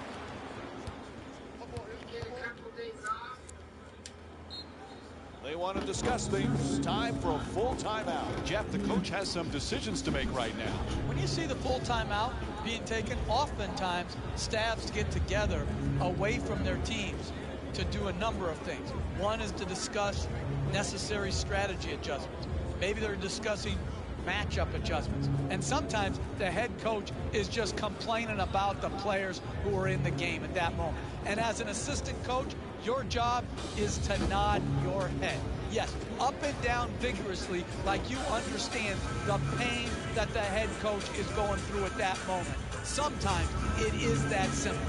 They want to discuss things. Time for a full timeout. Jeff, the coach has some decisions to make right now. When you see the full timeout being taken, oftentimes staffs get together away from their teams to do a number of things. One is to discuss necessary strategy adjustments. Maybe they're discussing matchup adjustments. And sometimes the head coach is just complaining about the players who are in the game at that moment. And as an assistant coach, your job is to nod your head. Yes, up and down vigorously, like you understand the pain that the head coach is going through at that moment. Sometimes it is that simple.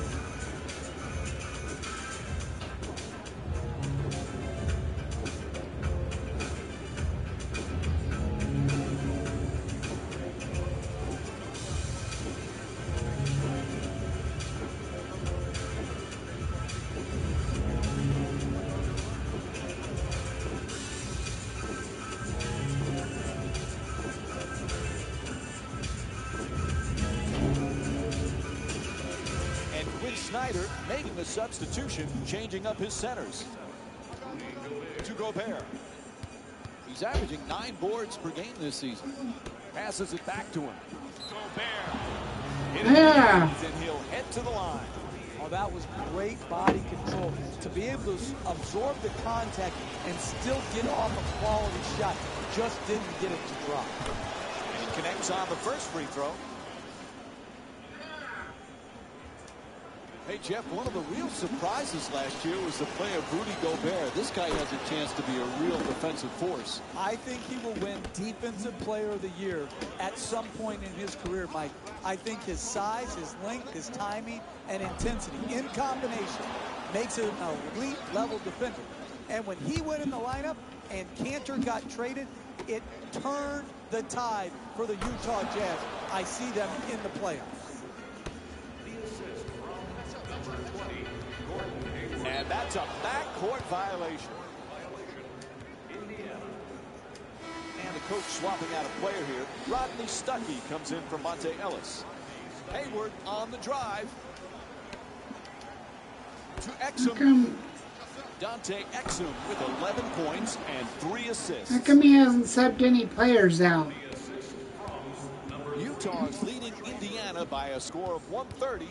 Snyder making the substitution, changing up his centers. To Gobert. He's averaging 9 boards per game this season. Passes it back to him. Gobert. Yeah. And he'll head to the line. Oh, that was great body control. To be able to absorb the contact and still get off a quality shot. Just didn't get it to drop. And he connects on the first free throw. Hey, Jeff, one of the real surprises last year was the play of Rudy Gobert. This guy has a chance to be a real defensive force. I think he will win Defensive Player of the Year at some point in his career, Mike. I think his size, his length, his timing, and intensity in combination makes him an elite level defender. And when he went in the lineup and Cantor got traded, it turned the tide for the Utah Jazz. I see them in the playoffs. And that's a backcourt violation. And the coach swapping out a player here. Rodney Stuckey comes in for Monte Ellis. Hayward on the drive. To Exum. Dante Exum with 11 points and 3 assists. How come he hasn't subbed any players out? Utah is leading Indiana by a score of 130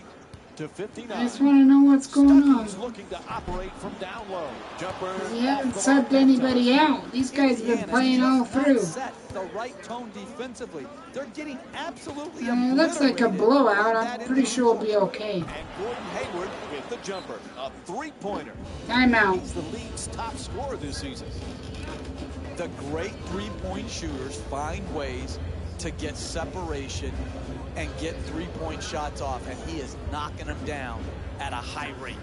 to 59. I just want to know what's going on. Stuckey's looking to operate from down low. Jumper. He hasn't subbed anybody out. These guys have been playing all through. Set the right tone defensively. They're getting absolutely It looks like a blowout. I'm pretty sure we'll be okay. And Gordon Hayward with the jumper. A 3-pointer. Timeout. He's the league's top scorer this season. The great three-point shooters find ways to get separation and get three-point shots off, and he is knocking them down at a high rate.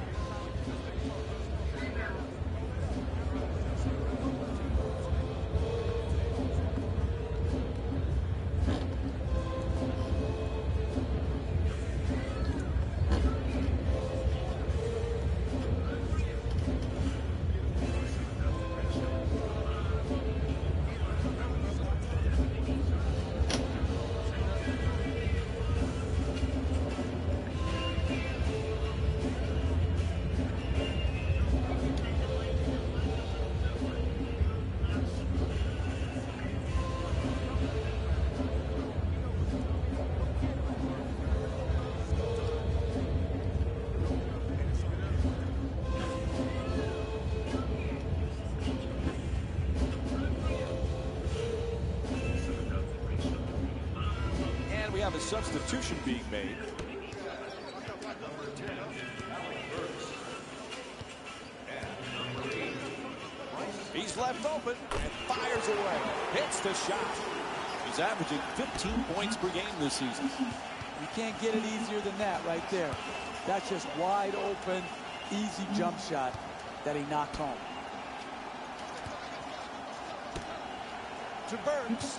A substitution being made. He's left open and fires away. Hits the shot. He's averaging 15 points per game this season. You can't get it easier than that right there. That's just wide open, easy jump shot that he knocked home. To Burks.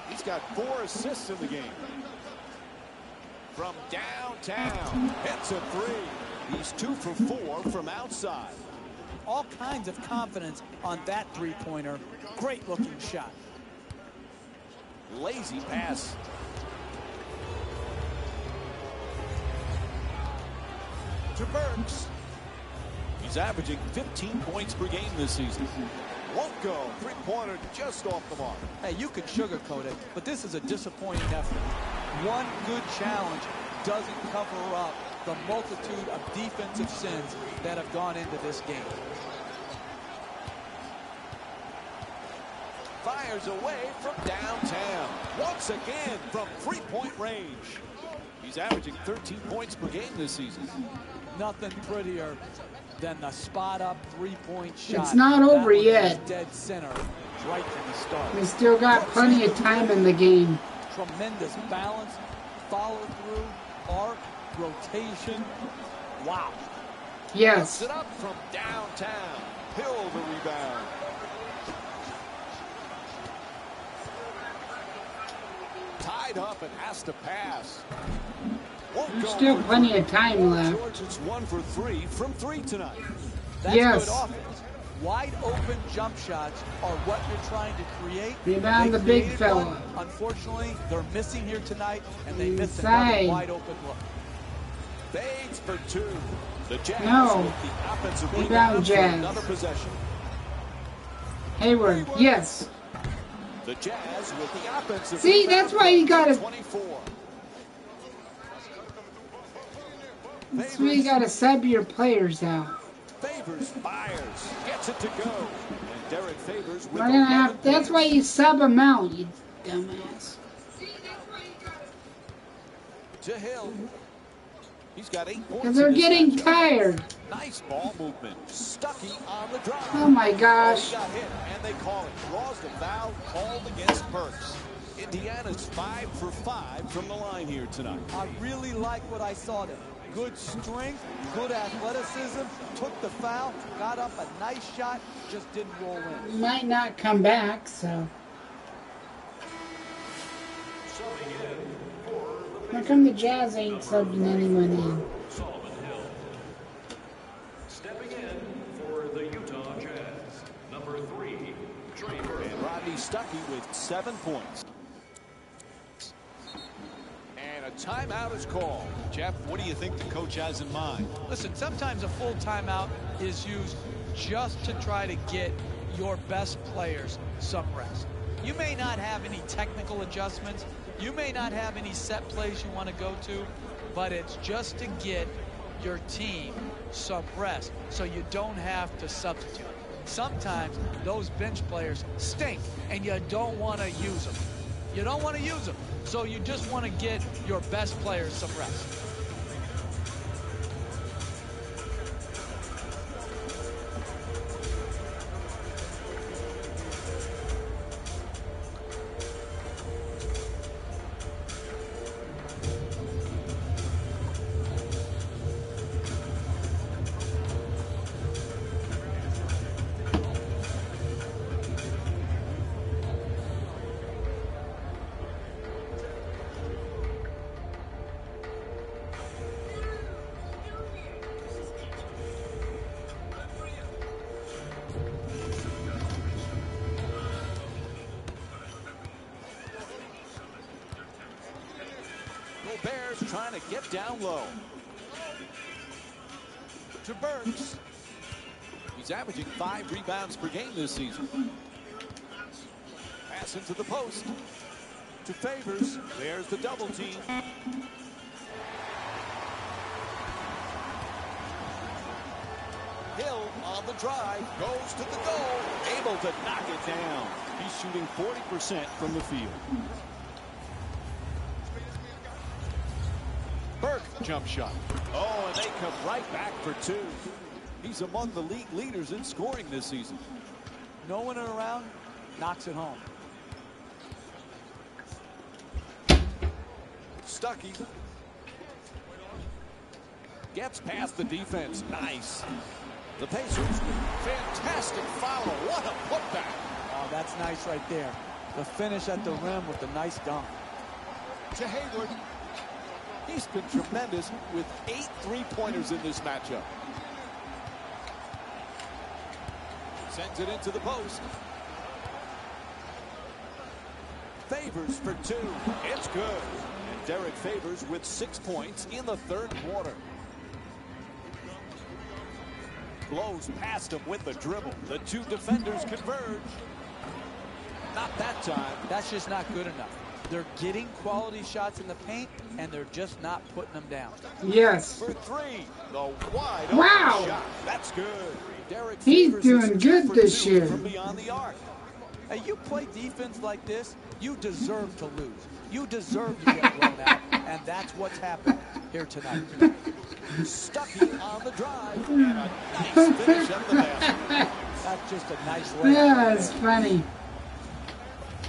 He's got 4 assists in the game. From downtown, hits a 3. He's 2 for 4 from outside. All kinds of confidence on that three-pointer. Great looking shot. Lazy pass. To Burks. He's averaging 15 points per game this season. Won't go. Three-pointer just off the mark. Hey, you can sugarcoat it, but this is a disappointing effort. One good challenge doesn't cover up the multitude of defensive sins that have gone into this game. Fires away from downtown. Once again from three-point range. He's averaging 13 points per game this season. Nothing prettier than the spot-up three-point shot. It's not over yet. Dead center, right from the start. We still got plenty of time in the game. Tremendous balance, follow-through, arc, rotation. Wow. Yes. It up from downtown. Hill the rebound. Tied up and has to pass. There's still plenty of time left. George, it's 1 for 3 from 3 tonight. That's yes. Good offense. Wide open jump shots are what you're trying to create. Rebound the big fella. Unfortunately, they're missing here tonight, and they missed another wide open look. Fades for 2. The Jazz with the offensive rebound Jazz. Another possession. Hayward, yes. The Jazz with the offensive. See, that's why you gotta. 24. That's why you gotta sub your players out. Favors fires, gets it to go, and Derek Favors with that's why you sub them out, you dumbass. To Hill. He's got 8 points. Because they're getting tired. Nice ball movement. Stuckey on the drive. Oh my gosh. Got hit, and they call it. Draws the foul called against Burks. Indiana's 5 for 5 from the line here tonight. I really like what I saw there. Good strength, good athleticism, took the foul, got up a nice shot, just didn't roll in. He might not come back, so. How come the Jazz ain't subbing anyone in? Stepping in for the Utah Jazz, number 3, Trey Burke. And Rodney Stuckey with 7 points. And a timeout is called. Jeff, what do you think the coach has in mind? Listen, sometimes a full timeout is used just to try to get your best players some rest. You may not have any technical adjustments. You may not have any set plays you want to go to, but it's just to get your team some rest so you don't have to substitute. Sometimes those bench players stink and you don't want to use them. You don't want to use them, so you just want to get your best players some rest. Bears trying to get down low. To Burks. He's averaging 5 rebounds per game this season. Pass into the post. To Favors. There's the double team. Hill on the drive. Goes to the goal. Able to knock it down. He's shooting 40% from the field. Burke jump shot. Oh, and they come right back for 2. He's among the league leaders in scoring this season. No one around, knocks it home. Stuckey gets past the defense. Nice. The Pacers, fantastic follow. What a putback. Oh, that's nice right there. The finish at the rim with the nice dunk. To Hayward. He's been tremendous with 8 3-pointers in this matchup. Sends it into the post. Favors for 2. It's good. And Derek Favors with 6 points in the third quarter. Blows past him with the dribble. The two defenders converge. Not that time. That's just not good enough. They're getting quality shots in the paint, and they're just not putting them down. Yes. For three. The wide Wow. open shot. That's good. Derek He's Favors doing is good 2 for this 2 year. From beyond the arc. Hey, you play defense like this, you deserve to lose. You deserve to get blown out, and that's what's happened here tonight. Stuckey on the drive, and a nice finish at the basket. That's just a nice layup. Yeah, right that's there. funny.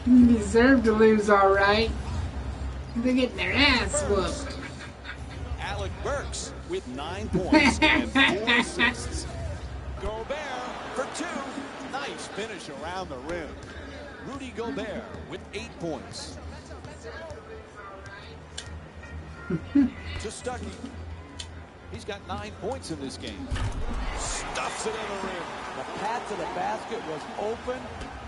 You deserve to lose, all right. They're getting their ass whooped. Alec Burks with 9 points and 4 assists. Gobert for 2. Nice finish around the rim. Rudy Gobert with 8 points. To Stuckey. He's got 9 points in this game. Stuffs it in the rim. The path to the basket was open,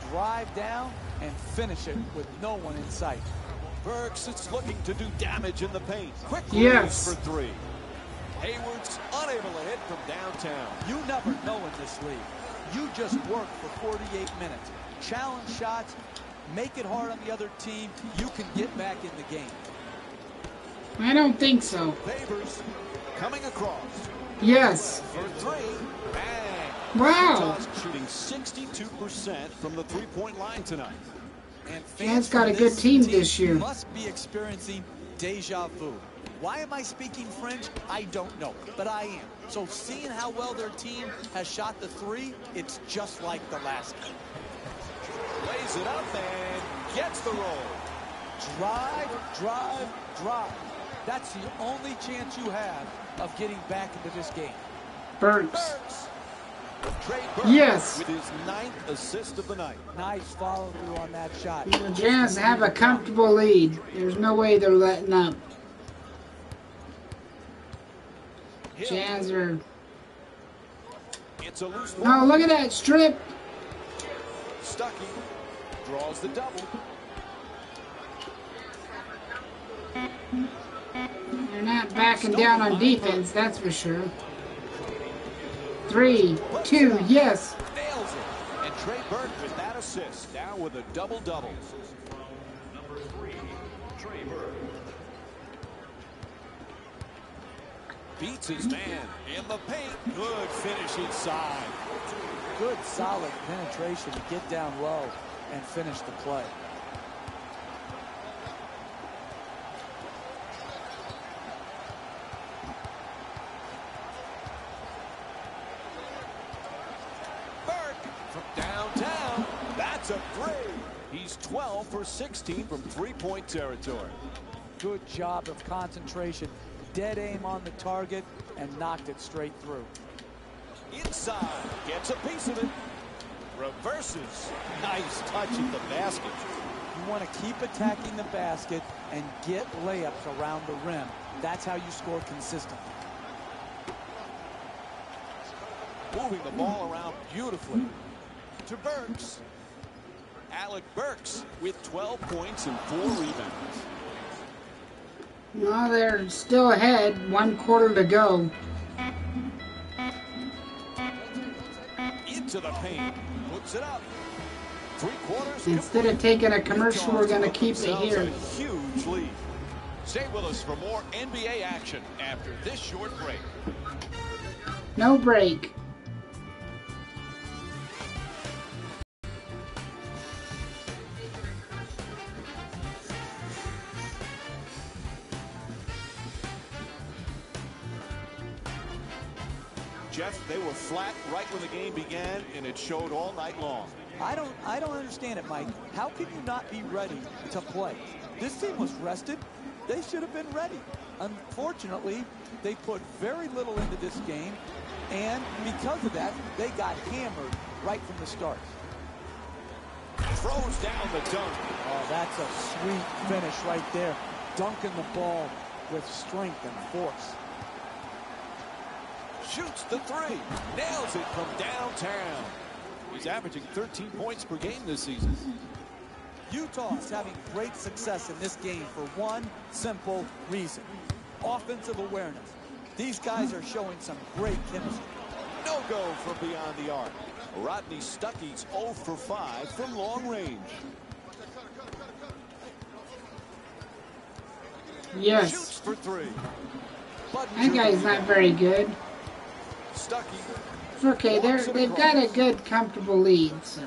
drive down, and finish it with no one in sight. Burks is looking to do damage in the paint. Quick Yes. release for 3. Hayward's unable to hit from downtown. You never know in this league. You just work for 48 minutes. Challenge shots, make it hard on the other team. You can get back in the game. I don't think so. Favors coming across. Yes. For 3. Bang. Wow. Utah's shooting 62% from the three-point line tonight. And Jazz fans got from a good this team this year. Must be experiencing deja vu. Why am I speaking French? I don't know, but I am. So seeing how well their team has shot the 3, it's just like the last game. Lays it up and gets the roll. Drive, drive, drive. That's the only chance you have of getting back into this game. Burks. Burks. Trey Burks Yes. with his 9th assist of the night. Nice follow through on that shot. The Jazz have a comfortable lead. There's no way they're letting up. Jazz are... It's a loose Oh, ball. look at that strip. Stuckey draws the double. They're not backing down on defense, that's for sure. 3, 2, yes. Nails it. And Trey Burke with that assist. Now with a double-double. Number 3, Trey Burke. Beats his man in the paint. Good finish inside. Good solid penetration to get down low and finish the play. Burke from downtown. That's a 3. He's 12 for 16 from three-point territory. Good job of concentration. Dead aim on the target and knocked it straight through. Inside, gets a piece of it. Reverses. Nice touch at the basket. You want to keep attacking the basket and get layups around the rim. That's how you score consistently. Moving the ball around beautifully. To Burks. Alec Burks with 12 points and 4 rebounds. Well, they're still ahead. 1 quarter to go. Into the paint. Puts it up. 3 quarters. Instead of taking a commercial, we're going to keep it here. A huge lead. Stay with us for more NBA action after this short break. No break. Jeff, they were flat right when the game began, and it showed all night long. I don't understand it, Mike. How can you not be ready to play? This team was rested. They should have been ready. Unfortunately, they put very little into this game, and because of that, they got hammered right from the start. Throws down the dunk. Oh, that's a sweet finish right there. Dunking the ball with strength and force. Shoots the 3. Nails it from downtown. He's averaging 13 points per game this season. Utah is having great success in this game for one simple reason. Offensive awareness. These guys are showing some great chemistry. No go from beyond the arc. Rodney Stuckey's 0 for 5 from long range. Yes. Shoots for 3. That guy's not very good. Stuckey. It's okay. They've got a good, comfortable lead. So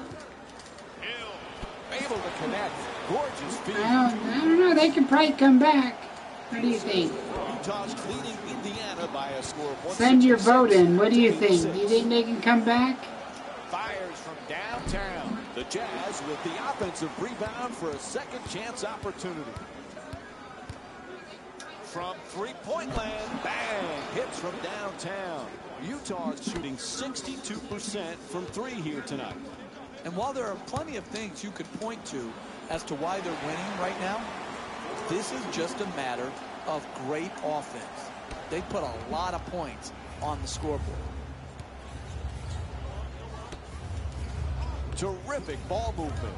Able to connect. Gorgeous feed. I don't know. They could probably come back. What do you think? Utah's leading Indiana by a score of Send your vote in. What do you think? Do you think they can come back? Fires from downtown. The Jazz with the offensive rebound for a second chance opportunity. From three-point land, bang, hits from downtown. Utah is shooting 62% from 3 here tonight. And while there are plenty of things you could point to as to why they're winning right now, this is just a matter of great offense. They put a lot of points on the scoreboard. Terrific ball movement.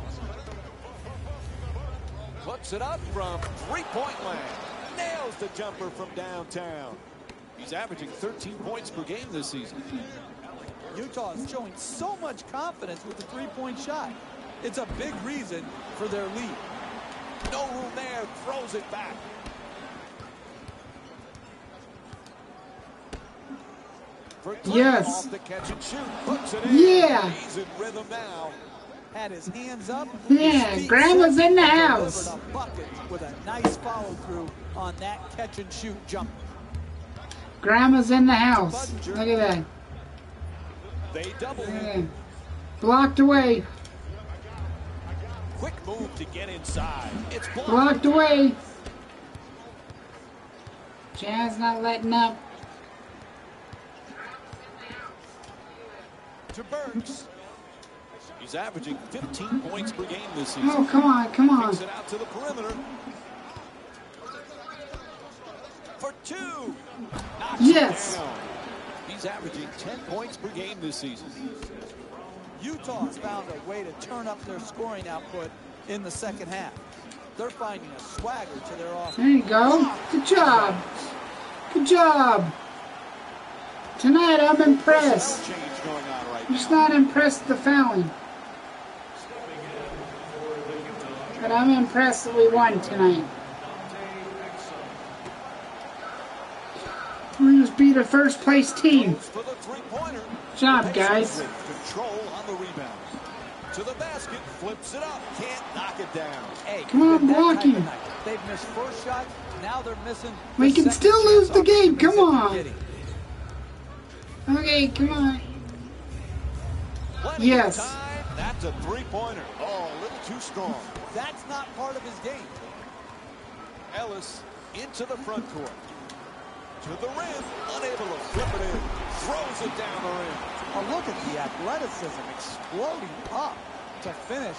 Puts it up from three-point land. Nails the jumper from downtown. He's averaging 13 points per game this season. Utah is showing so much confidence with the three-point shot. It's a big reason for their lead. No room there. Throws it back. For Yes. Off the catch and shoot. Puts it in. Yeah. He's in rhythm now. Had his hands up. Yeah, Grandma's in the house. Delivered a bucket with a nice follow-through on that catch-and-shoot jump. Grandma's in the house. Look at that. They double Yeah. him. Blocked away. Quick move to get inside. It's Blocked away. Jazz not letting up. To Burks. He's averaging 15 points per game this season. Oh, come on, come on. Kicks it out to the perimeter. For 2. Knocks Yes. it down. He's averaging 10 points per game this season. Utah's found a way to turn up their scoring output in the second half. They're finding a swagger to their offense. There you go. Good job. Good job. Tonight I'm impressed. Change going on right I'm just now. not impressed with the fouling. But I'm impressed that we won tonight. We just beat a first place team. For the three-pointer. Good job, guys. Control on the rebound. To the basket, flips it up, can't knock it down. Hey, Come on, that block type of him. night. They've missed first shots. Now they're missing. We the can second still lose chance the game. Come opportunities that on. they're getting. Okay, come on. Plenty Yes. of time. That's a three-pointer. Oh, a little too strong. That's not part of his game. Ellis into the front court. To the rim, unable to flip it in. Throws it down the rim. Oh, look at the athleticism exploding up to finish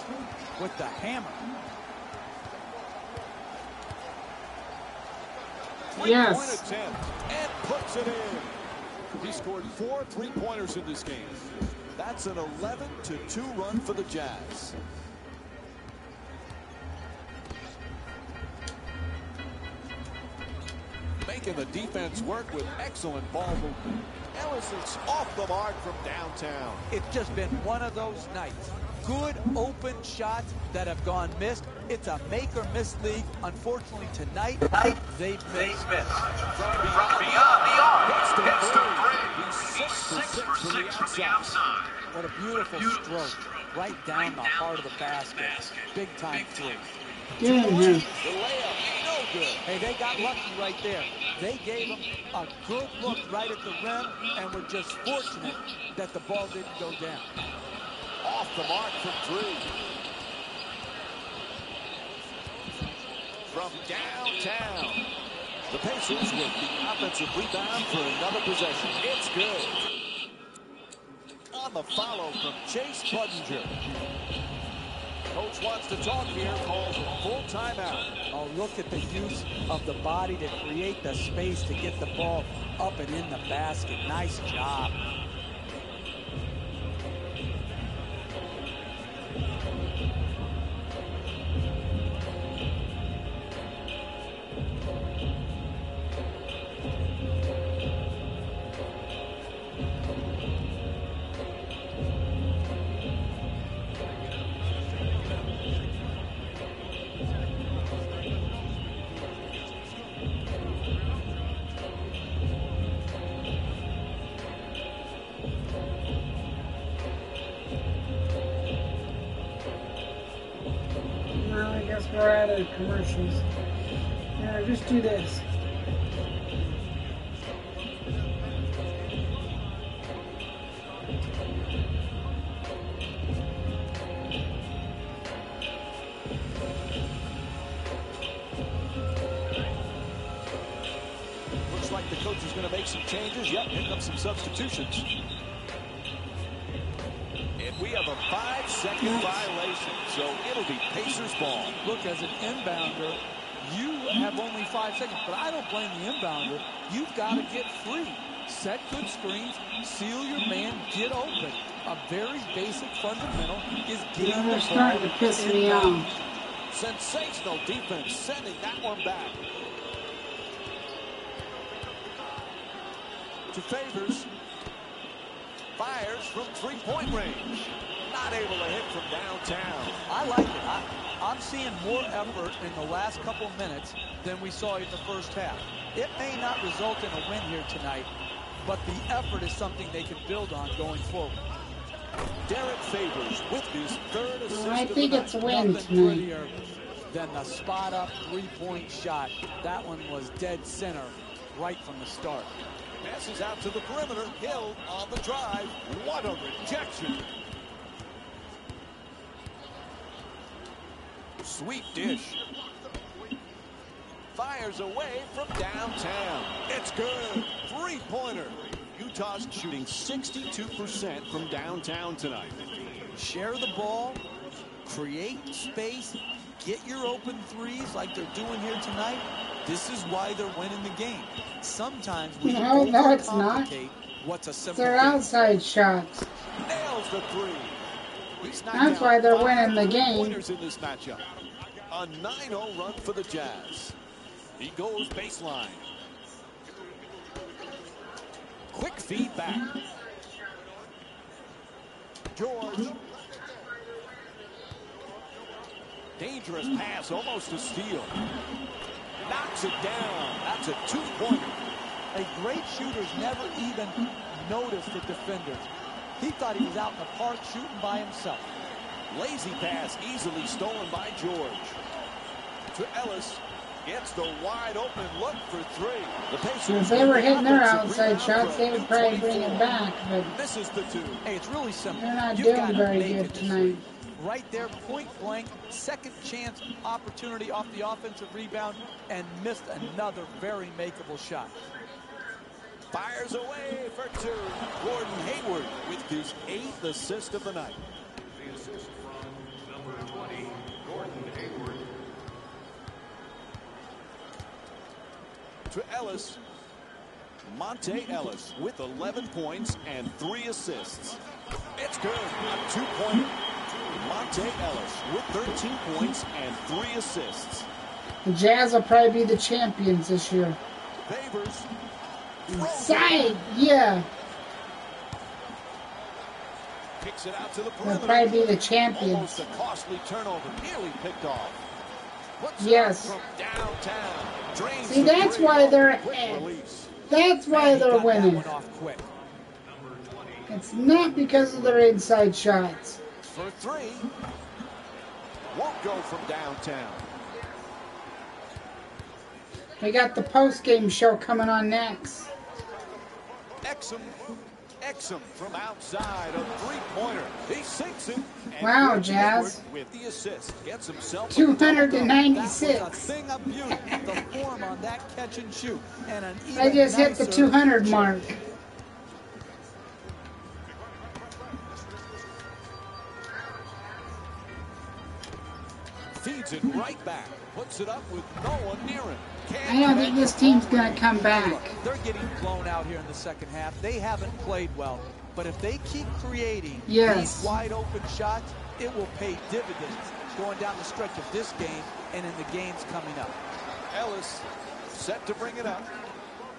with the hammer. Yes. Three-point attempt and puts it in. He scored 4 three-pointers in this game. That's an 11-2 run for the Jazz. Making the defense work with excellent ball movement. Ellis is off the mark from downtown. It's just been one of those nights. Good open shots that have gone missed. It's a make or miss league. Unfortunately, tonight, they've missed. From beyond the arc. Hits the three. He's 6 for 6 from the outside. What a beautiful stroke. Right down the heart of the basket. Big time three. Get in here. The layup, no good. Hey, they got lucky right there. They gave him a good look right at the rim and were just fortunate that the ball didn't go down. Off the mark from 3. From downtown. The Pacers with the offensive rebound for another possession. It's good. On the follow from Chase Budinger. Coach wants to talk here, calls a full timeout. Oh, look at the use of the body to create the space to get the ball up and in the basket. Nice job. Or other commercials. Yeah, just do this. Looks like the coach is going to make some changes. Yep, here come some substitutions. And we have a 5-second violation, so it'll be Pacers ball. Look, as an inbounder, you have only 5 seconds, but I don't blame the inbounder. You've got to get free. Set good screens, seal your man, get open. A very basic fundamental is getting the ball. They're starting to piss me off. Sensational defense, sending that one back. To Favors. Fires from three-point range. Not able to hit from downtown. I like it. I'm seeing more effort in the last couple minutes than we saw in the first half. It may not result in a win here tonight, but the effort is something they can build on going forward. Derek Favors with his third assist. I think it's a win Nothing tonight. prettier than the spot-up three-point shot. That one was dead center right from the start. Passes out to the perimeter. Hill on the drive. What a rejection. Sweet dish. Fires away from downtown. It's good. Three-pointer. Utah's shooting 62% from downtown tonight. Share the ball, create space, get your open threes like they're doing here tonight. This is why they're winning the game. Sometimes we No, it's not. overcomplicate what's a simple They're game. outside shots. Nails the three. He's knocked That's out why they're 5 winning the game. pointers in this matchup. A 9-0 run for the Jazz. He goes baseline. Quick feedback. George. Dangerous pass, almost a steal. Knocks it down. That's a two-pointer. A great shooter's never even noticed the defenders. He thought he was out in the park shooting by himself. Lazy pass, easily stolen by George. To Ellis. Gets the wide open look for three. The Pacers, If they were hitting their outside shots, they would probably bring it back, but this is the two. Hey, it's really simple. they're not You've doing got to very make good it tonight. right there, point blank, second chance opportunity off the offensive rebound, and missed another very makeable shot. Fires away for two. Gordon Hayward with his 8th assist of the night. The assist from number 20, Gordon Hayward. To Ellis. Monte Ellis with 11 points and 3 assists. It's good. A two-pointer. Monte Ellis with 13 points and 3 assists. The Jazz will probably be the champions this year. Favors. Side, yeah. Kicks it out to the They'll perimeter. probably be the champions. Almost a costly turnover. Nearly picked off. Puts it Yes. up from downtown. Drains See, the that's three. why they're Quick ahead. release. That's why He they're got that winning. one off quick. It's not because of their inside shots. For three. Won't go from downtown. We got the post-game show coming on next. Exum from outside, a three-pointer. He sinks it. And Wow, George Jazz. Hayward with the assist. Gets himself 296. That was a thing of beauty. The form on that catch and shoot. And an I even just hit the nicer 200 mark. feeds it right back. Puts it up with no one near him. I don't think this team's going to come back. They're getting blown out here in the second half. They haven't played well. But if they keep creating Yes. these wide open shots, it will pay dividends going down the stretch of this game and in the games coming up. Ellis set to bring it up.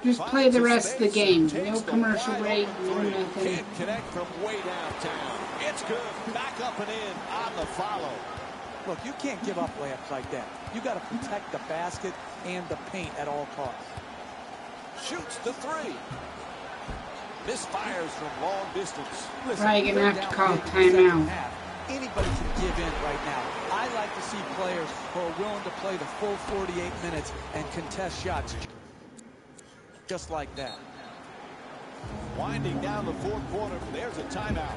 Just play the rest of the game. No commercial break, no nothing. Can't connect from way downtown. It's good. Back up and in on the follow. Look, you can't give up layups like that. You got to protect the basket and the paint at all costs. Shoots the three. Misfires from long distance. Listen, Right, you're going to they're have to down call big in the second timeout. half. Anybody can give in right now. I like to see players who are willing to play the full 48 minutes and contest shots just like that. Winding down the fourth quarter, there's a timeout.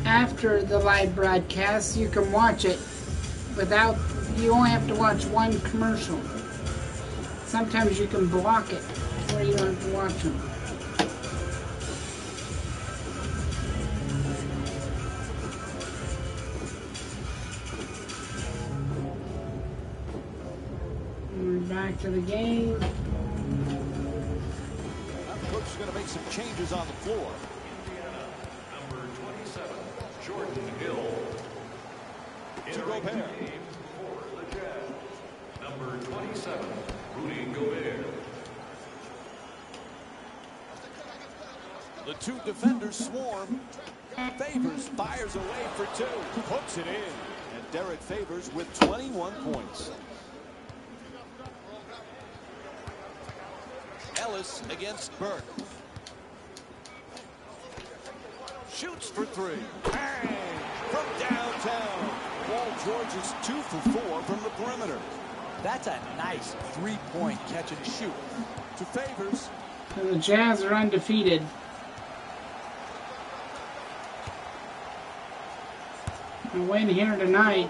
After the live broadcast, you can watch it without, you only have to watch one commercial. Sometimes you can block it where you don't have to watch them. We're back to the game. Coach is going to make some changes on the floor. Number 27, Jordan Hill. Entering the game for the Jazz. Number 27, Rudy Gobert. The two defenders swarm. Favors fires away for two. Puts it in. And Derek Favors with 21 points. Ellis against Burke. Shoots for three. Bang! From downtown. Paul George is 2 for 4 from the perimeter. That's a nice three-point catch and shoot. To Favors. So the Jazz are undefeated. A win here tonight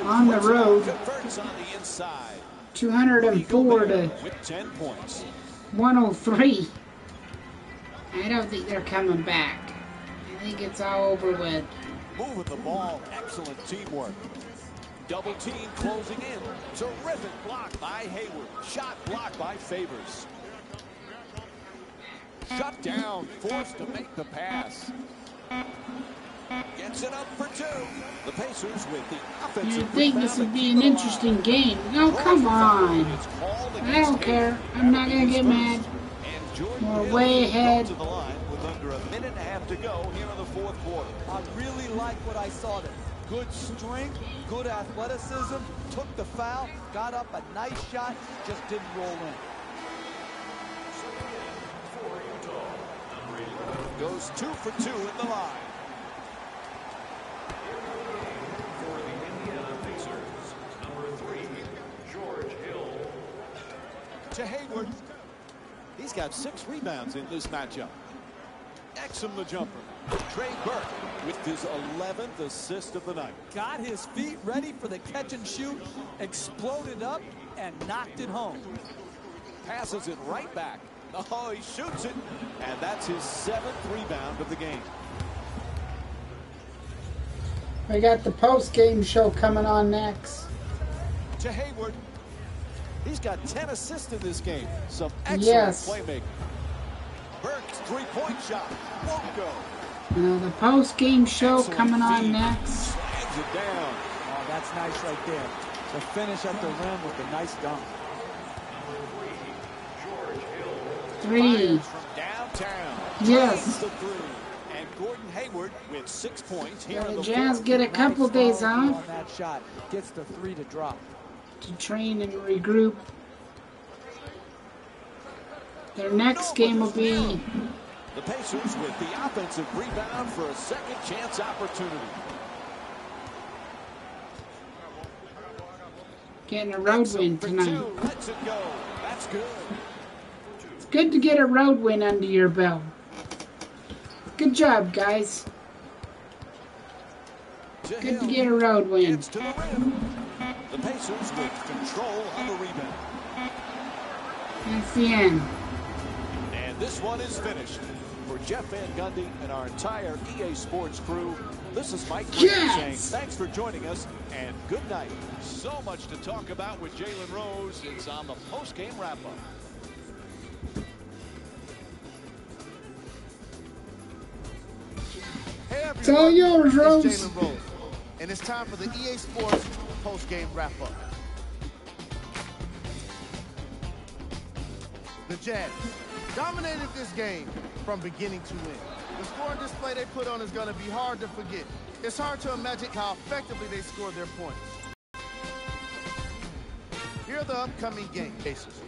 on the road. Converts on the inside. 204 to with 10 points. 103. I don't think they're coming back. I think it's all over with. Moving the ball. Excellent teamwork. Double team closing in. Terrific block by Hayward. Shot blocked by Favors. Shut down. Forced to make the pass. Gets it up for two. The Pacers with the offensive. You'd think this would be an interesting game. No, come on. I don't care. I'm not going to get mad. We're way ahead. To the line with under a minute and a half to go here in the fourth quarter. I really like what I saw there. Good strength, good athleticism, took the foul, got up a nice shot, just didn't roll in. Goes 2 for 2 in the line. For the Indiana Pacers, number 3, George Hill. To Hayward. He's got 6 rebounds in this matchup. Exum the jumper. Trey Burke with his 11th assist of the night. Got his feet ready for the catch and shoot, exploded up, and knocked it home. Passes it right back. Oh, he shoots it. And that's his 7th rebound of the game. We got the post-game show coming on next. To Hayward. He's got 10 assists in this game. Some excellent playmaking. Burke's three-point shot won't go. The post-game show coming on next. Slams it down. Oh, that's nice right there. The finish at the rim with a nice dunk. Three. From downtown. Yes. The three. And Gordon Hayward with 6 points here in The the Jazz fourth. get a couple days off on that shot. Gets the three to drop. to train and regroup. Their next game will be the Pacers with the offensive rebound for a second chance opportunity. getting a road win tonight. Lets it go. That's good. It's good to get a road win under your belt. Good job, guys. Good to get a road win. To the rim. The Pacers with control on the rebound. That's the end. And this one is finished. For Jeff Van Gundy and our entire EA Sports crew, this is Mike saying thanks for joining us and good night. So much to talk about with Jalen Rose. It's on the post-game wrap-up. everyone. It's all yours, Rose. It's Jalen Rose. And it's time for the EA Sports post-game wrap-up. The Jazz dominated this game from beginning to end. The scoring display they put on is going to be hard to forget. It's hard to imagine how effectively they scored their points. Here are the upcoming game cases.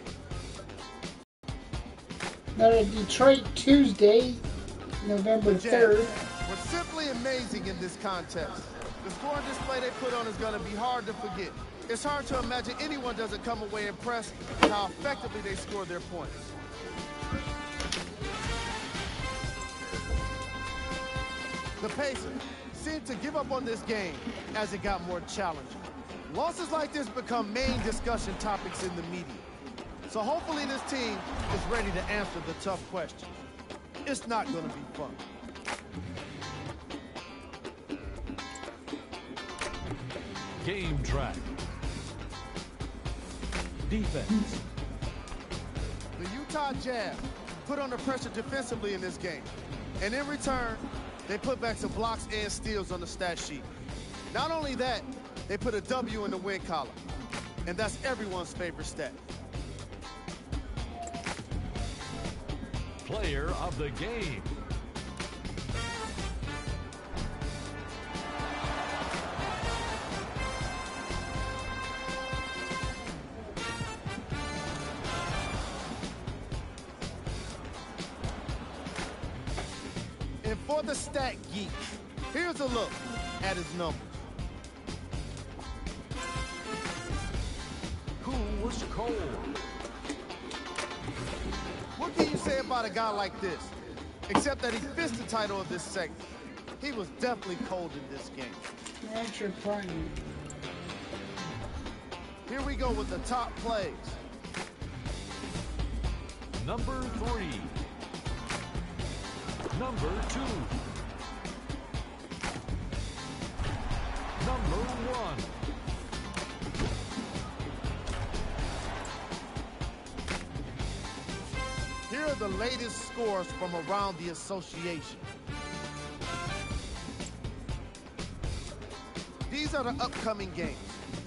They're Detroit Tuesday, November 3rd. Were simply amazing in this contest. The scoring display they put on is going to be hard to forget. It's hard to imagine anyone doesn't come away impressed with how effectively they scored their points. The Pacers seemed to give up on this game as it got more challenging. Losses like this become main discussion topics in the media. So hopefully this team is ready to answer the tough questions. It's not going to be fun. Game track. Defense. The Utah Jazz put under pressure defensively in this game. And in return, they put back some blocks and steals on the stat sheet. Not only that, they put a W in the win column. And that's everyone's favorite stat. Player of the game. And for the stat geek, here's a look at his numbers. Who was cold? What can you say about a guy like this? Except that he fits the title of this segment. He was definitely cold in this game. That's your plan. Here we go with the top plays. Number 3. Number 2. Number 1. Here are the latest scores from around the association. These are the upcoming games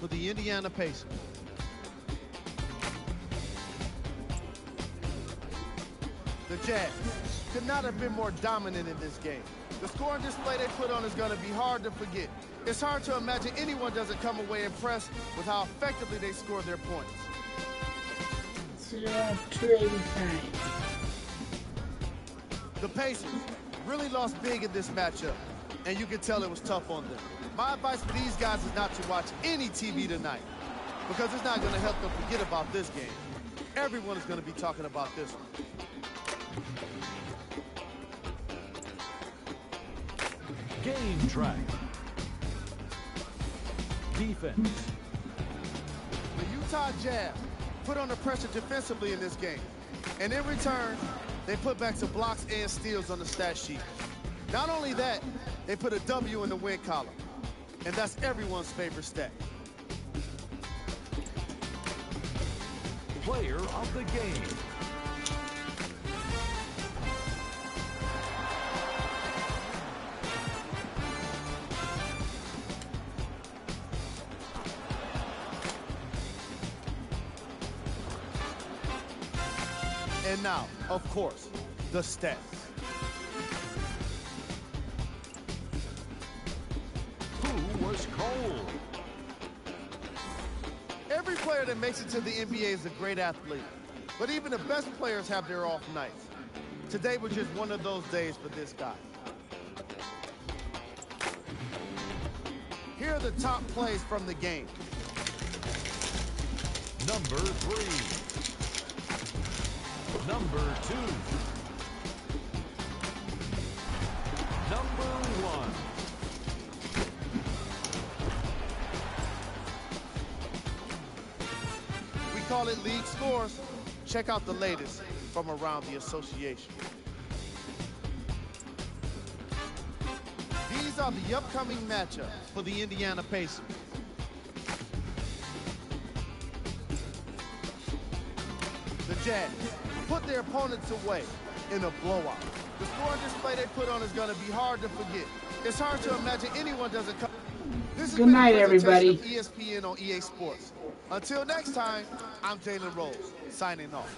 for the Indiana Pacers. The Jazz could not have been more dominant in this game. The scoring display they put on is going to be hard to forget. It's hard to imagine anyone doesn't come away impressed with how effectively they scored their points. So you're on 285. The Pacers really lost big in this matchup, and you can tell it was tough on them. My advice for these guys is not to watch any TV tonight, because it's not going to help them forget about this game. Everyone is going to be talking about this one. Game track. Defense. The Utah Jazz put under pressure defensively in this game. And in return, they put back some blocks and steals on the stat sheet. Not only that, they put a W in the win column. And that's everyone's favorite stat. Player of the game. And now, of course, the stats. Who was cold? Every player that makes it to the NBA is a great athlete. But even the best players have their off nights. Today was just one of those days for this guy. Here are the top plays from the game. Number 3. Number 2. Number 1. We call it league scores. Check out the latest from around the association. These are the upcoming matchups for the Indiana Pacers. The Jazz put their opponents away in a blowout. The scoring display they put on is going to be hard to forget. It's hard to imagine anyone doesn't come. This has Good been night, a presentation everybody. of ESPN on EA Sports. Until next time, I'm Jalen Rose, signing off.